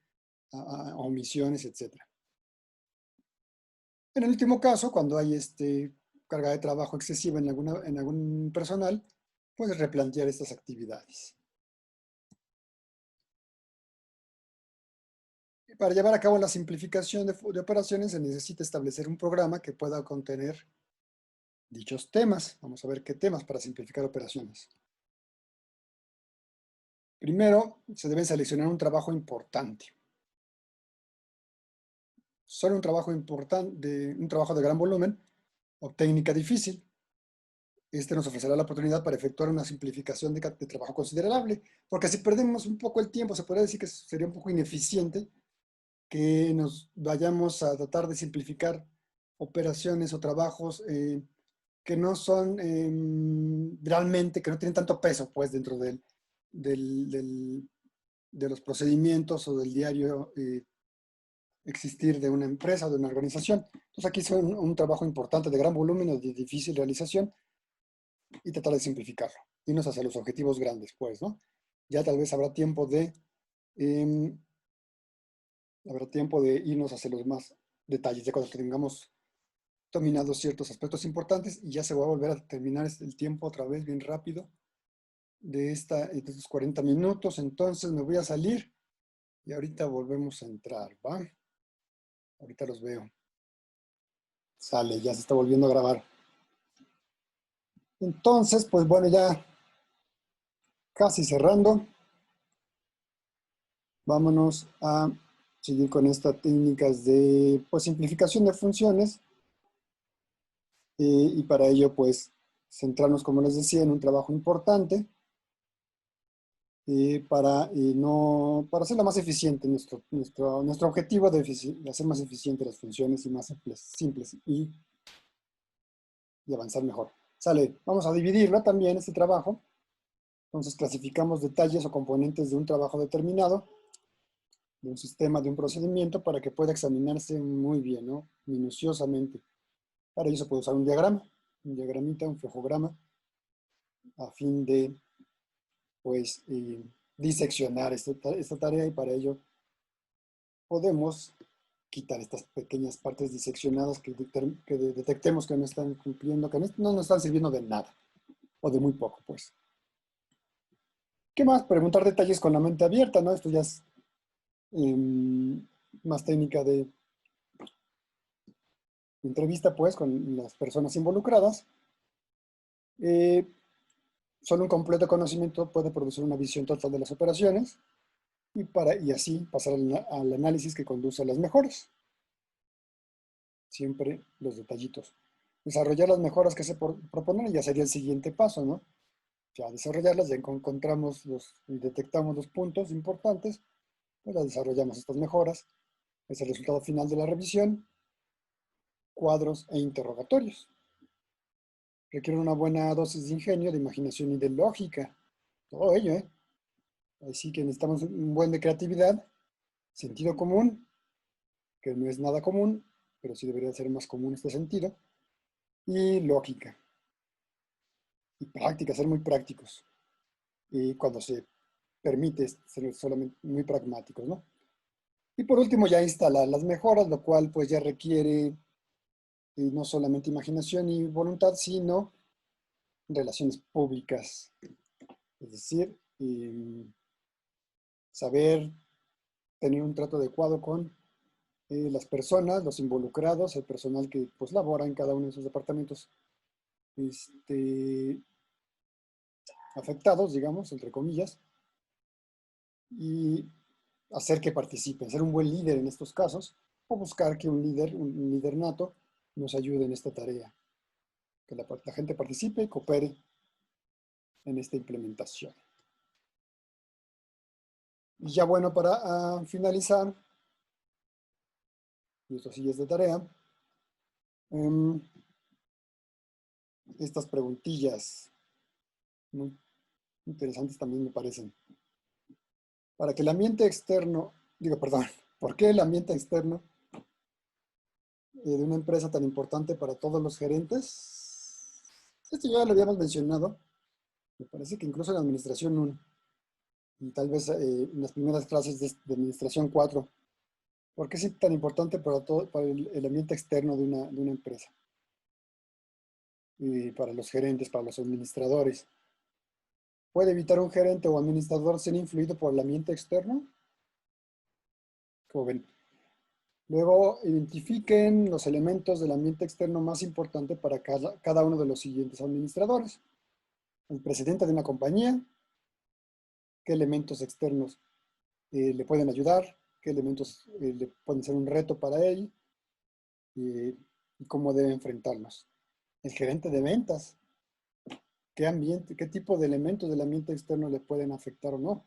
a omisiones, etc. En el último caso, cuando hay carga de trabajo excesiva en algún personal, pues replantear estas actividades. Para llevar a cabo la simplificación de operaciones se necesita establecer un programa que pueda contener dichos temas. Vamos a ver qué temas para simplificar operaciones. Primero, se debe seleccionar un trabajo importante. Solo un trabajo importante, un trabajo de gran volumen o técnica difícil. Este nos ofrecerá la oportunidad para efectuar una simplificación de trabajo considerable, porque si perdemos un poco el tiempo, se podría decir que sería un poco ineficiente que nos vayamos a tratar de simplificar operaciones o trabajos que no son realmente, que no tienen tanto peso pues dentro de los procedimientos o del diario existir de una empresa o de una organización. Entonces aquí es un trabajo importante de gran volumen o de difícil realización, y tratar de simplificarlo, irnos hacia los objetivos grandes, pues, ¿no? Ya tal vez habrá tiempo de irnos hacia los más detalles, ya cuando tengamos dominados ciertos aspectos importantes, y ya se va a volver a terminar el tiempo otra vez bien rápido de estos 40 minutos. Entonces me voy a salir y ahorita volvemos a entrar, ¿va? Ahorita los veo. Sale, ya se está volviendo a grabar. Entonces, pues bueno, ya casi cerrando. Vámonos a seguir con estas técnicas de simplificación de funciones. Y para ello, pues, centrarnos, como les decía, en un trabajo importante para hacerlo más eficiente. Nuestro objetivo de hacer más eficiente las funciones y más simples y avanzar mejor. Sale, vamos a dividirlo también, este trabajo. Entonces clasificamos detalles o componentes de un trabajo determinado, de un sistema, de un procedimiento, para que pueda examinarse muy bien, ¿no? Minuciosamente. Para ello se puede usar un diagramita, un flujograma, a fin de, pues, diseccionar esta tarea, y para ello podemos quitar estas pequeñas partes diseccionadas que detectemos que no están cumpliendo, que no nos están sirviendo de nada, o de muy poco, pues. ¿Qué más? Preguntar detalles con la mente abierta, ¿no? Esto ya es más técnica de entrevista, pues, con las personas involucradas. Solo un completo conocimiento puede producir una visión total de las operaciones y así pasar al análisis que conduce a las mejoras. Siempre los detallitos. Desarrollar las mejoras que se proponen ya sería el siguiente paso, ¿no? Ya desarrollarlas, ya encontramos y detectamos los puntos importantes, pues las desarrollamos estas mejoras. Es el resultado final de la revisión, cuadros e interrogatorios. Requiere una buena dosis de ingenio, de imaginación y de lógica. Todo ello, ¿eh? Así que necesitamos un buen de creatividad, sentido común, que no es nada común, pero sí debería ser más común este sentido, y lógica. Y práctica, ser muy prácticos. Y cuando se permite ser solamente muy pragmáticos, ¿no? Y por último ya instalar las mejoras, lo cual pues ya requiere no solamente imaginación y voluntad, sino relaciones públicas. Es decir, saber tener un trato adecuado con las personas, los involucrados, el personal que pues labora en cada uno de esos departamentos afectados, digamos, entre comillas, y hacer que participen, ser un buen líder en estos casos, o buscar que un líder nato, nos ayude en esta tarea, que la gente participe y coopere en esta implementación. Y ya bueno, para finalizar, nuestras sillas de tarea, estas preguntillas muy interesantes también me parecen. Para que el ambiente externo, ¿por qué el ambiente externo de una empresa tan importante para todos los gerentes? Esto ya lo habíamos mencionado, me parece que incluso en la administración 1, y tal vez en las primeras clases de administración 4. ¿Por qué es tan importante para el ambiente externo de una empresa? Y para los gerentes, para los administradores. ¿Puede evitar un gerente o administrador ser influido por el ambiente externo? Como ven. Luego, identifiquen los elementos del ambiente externo más importante para cada uno de los siguientes administradores. El presidente de una compañía, qué elementos externos le pueden ayudar, qué elementos le pueden ser un reto para él y cómo debe enfrentarlos. El gerente de ventas, qué tipo de elementos del ambiente externo le pueden afectar o no.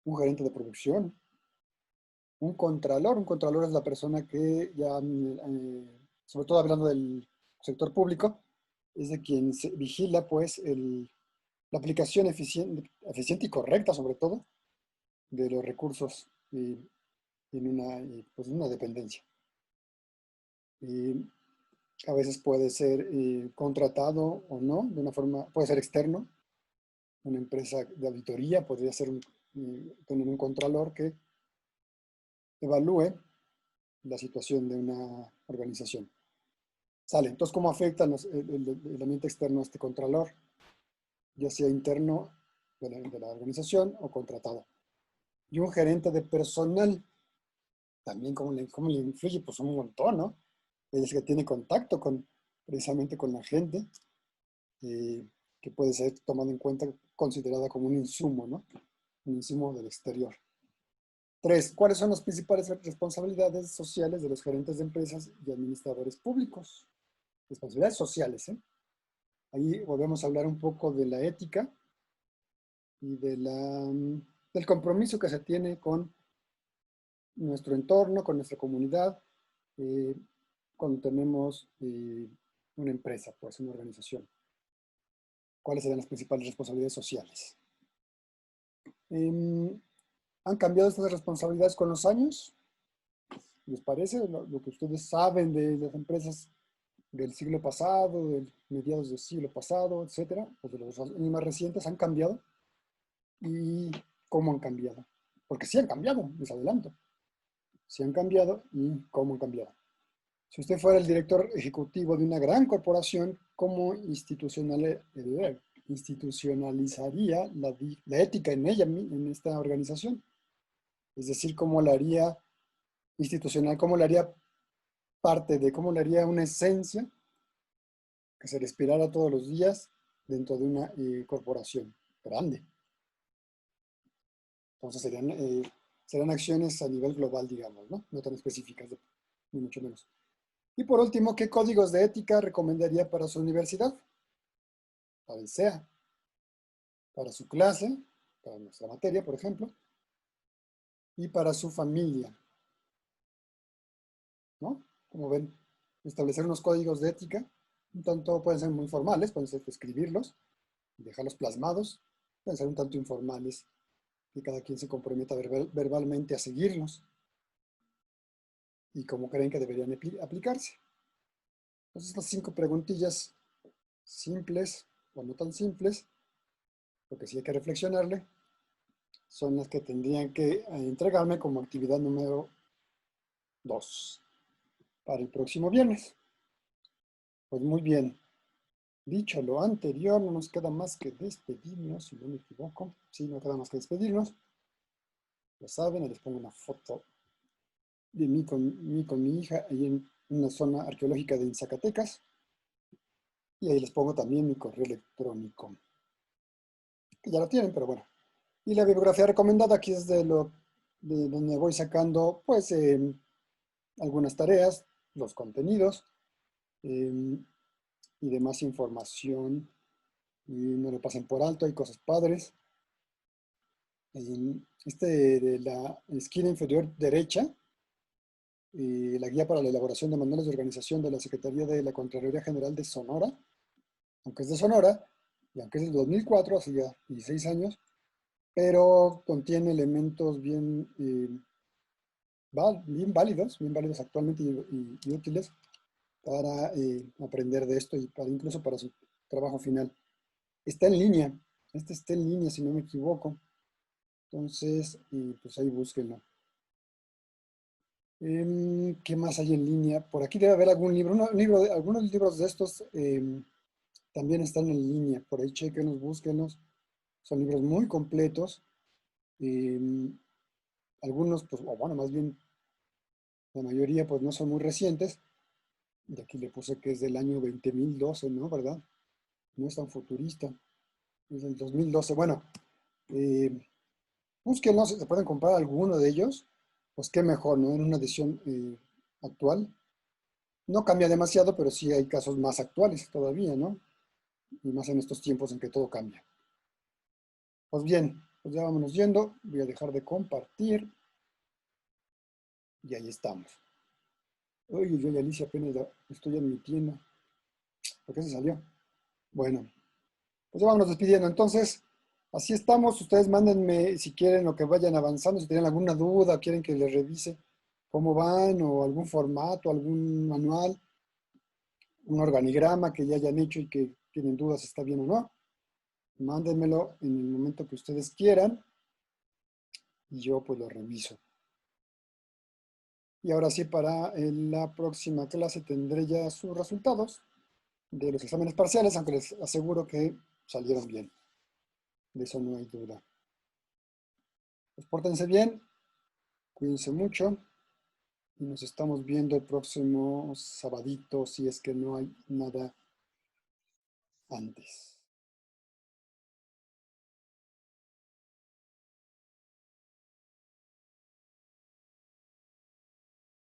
Un gerente de producción, un contralor es la persona que ya, sobre todo hablando del sector público, es de quien se vigila pues la aplicación eficiente y correcta sobre todo de los recursos en una dependencia. A veces puede ser contratado o no, de una forma, puede ser externo. Una empresa de auditoría podría ser tener un contralor que evalúe la situación de una organización. Sale, entonces, ¿cómo afecta el ambiente externo a este contralor? Ya sea interno de la organización o contratado. Y un gerente de personal, también cómo le influye, pues un montón, ¿no? Es que tiene contacto precisamente con la gente, que puede ser tomado en cuenta, considerada como un insumo, ¿no? Un insumo del exterior. 3. ¿Cuáles son las principales responsabilidades sociales de los gerentes de empresas y administradores públicos? Responsabilidades sociales, ¿eh? Ahí volvemos a hablar un poco de la ética y del compromiso que se tiene con nuestro entorno, con nuestra comunidad, cuando tenemos una empresa, pues una organización. ¿Cuáles serían las principales responsabilidades sociales? ¿Han cambiado estas responsabilidades con los años? ¿Les parece? Lo que ustedes saben de las empresas del siglo pasado, de mediados del siglo pasado, etcétera, pues de los años más recientes, ¿han cambiado? ¿Y cómo han cambiado? Porque sí han cambiado, les adelanto. Sí han cambiado y cómo han cambiado. Si usted fuera el director ejecutivo de una gran corporación, ¿cómo institucionalizaría la ética en ella, en esta organización? Es decir, ¿cómo la haría institucional? ¿Cómo la haría parte de, cómo le haría una esencia que se respirara todos los días dentro de una corporación grande. Entonces serán acciones a nivel global, digamos, ¿no? No tan específicas, ni mucho menos. Y por último, ¿qué códigos de ética recomendaría para su universidad? Para el SEA, para su clase, para nuestra materia, por ejemplo, y para su familia, ¿no? Como ven, establecer unos códigos de ética, un tanto pueden ser muy formales, pueden ser escribirlos, dejarlos plasmados, pueden ser un tanto informales, que cada quien se comprometa verbalmente a seguirlos y cómo creen que deberían aplicarse. Entonces, estas 5 preguntillas simples o no tan simples, porque sí hay que reflexionarle, son las que tendrían que entregarme como actividad número 2 para el próximo viernes. Pues muy bien. Dicho lo anterior, no nos queda más que despedirnos, si no me equivoco. Sí, no queda más que despedirnos. Ya saben, ahí les pongo una foto de mí con mi hija ahí en una zona arqueológica de Zacatecas. Y ahí les pongo también mi correo electrónico, que ya lo tienen, pero bueno. Y la bibliografía recomendada aquí es de donde voy sacando, pues, algunas tareas, los contenidos y demás información. Y no lo pasen por alto, hay cosas padres. De la esquina inferior derecha, la guía para la elaboración de manuales de organización de la Secretaría de la Contraloría General de Sonora, aunque es de Sonora, y aunque es del 2004, hace ya 16 años, pero contiene elementos bien válidos actualmente y útiles para aprender de esto y incluso para su trabajo final. Está en línea, está en línea si no me equivoco, entonces pues ahí búsquenlo. ¿Qué más hay en línea? Por aquí debe haber algún libro, algunos libros de estos también están en línea, por ahí chequenlos, búsquenlos, son libros muy completos, algunos pues, o bueno, más bien la mayoría pues no son muy recientes, y aquí le puse que es del año 2012, ¿no? ¿Verdad? No es tan futurista, es del 2012. Bueno, búsquenlos, si se pueden comprar alguno de ellos, pues qué mejor, ¿no? En una edición actual. No cambia demasiado, pero sí hay casos más actuales todavía, ¿no? Y más en estos tiempos en que todo cambia. Pues bien, pues ya vámonos yendo. Voy a dejar de compartir. Y ahí estamos. Oye, yo y Alicia apenas la estoy admitiendo. ¿Por qué se salió? Bueno, pues ya vámonos despidiendo. Entonces, así estamos. Ustedes mándenme si quieren lo que vayan avanzando, si tienen alguna duda, quieren que les revise cómo van o algún formato, algún manual, un organigrama que ya hayan hecho y que tienen dudas si está bien o no. Mándenmelo en el momento que ustedes quieran y yo pues lo reviso. Y ahora sí, para la próxima clase tendré ya sus resultados de los exámenes parciales, aunque les aseguro que salieron bien. De eso no hay duda. Pues pórtense bien, cuídense mucho y nos estamos viendo el próximo sabadito si es que no hay nada antes.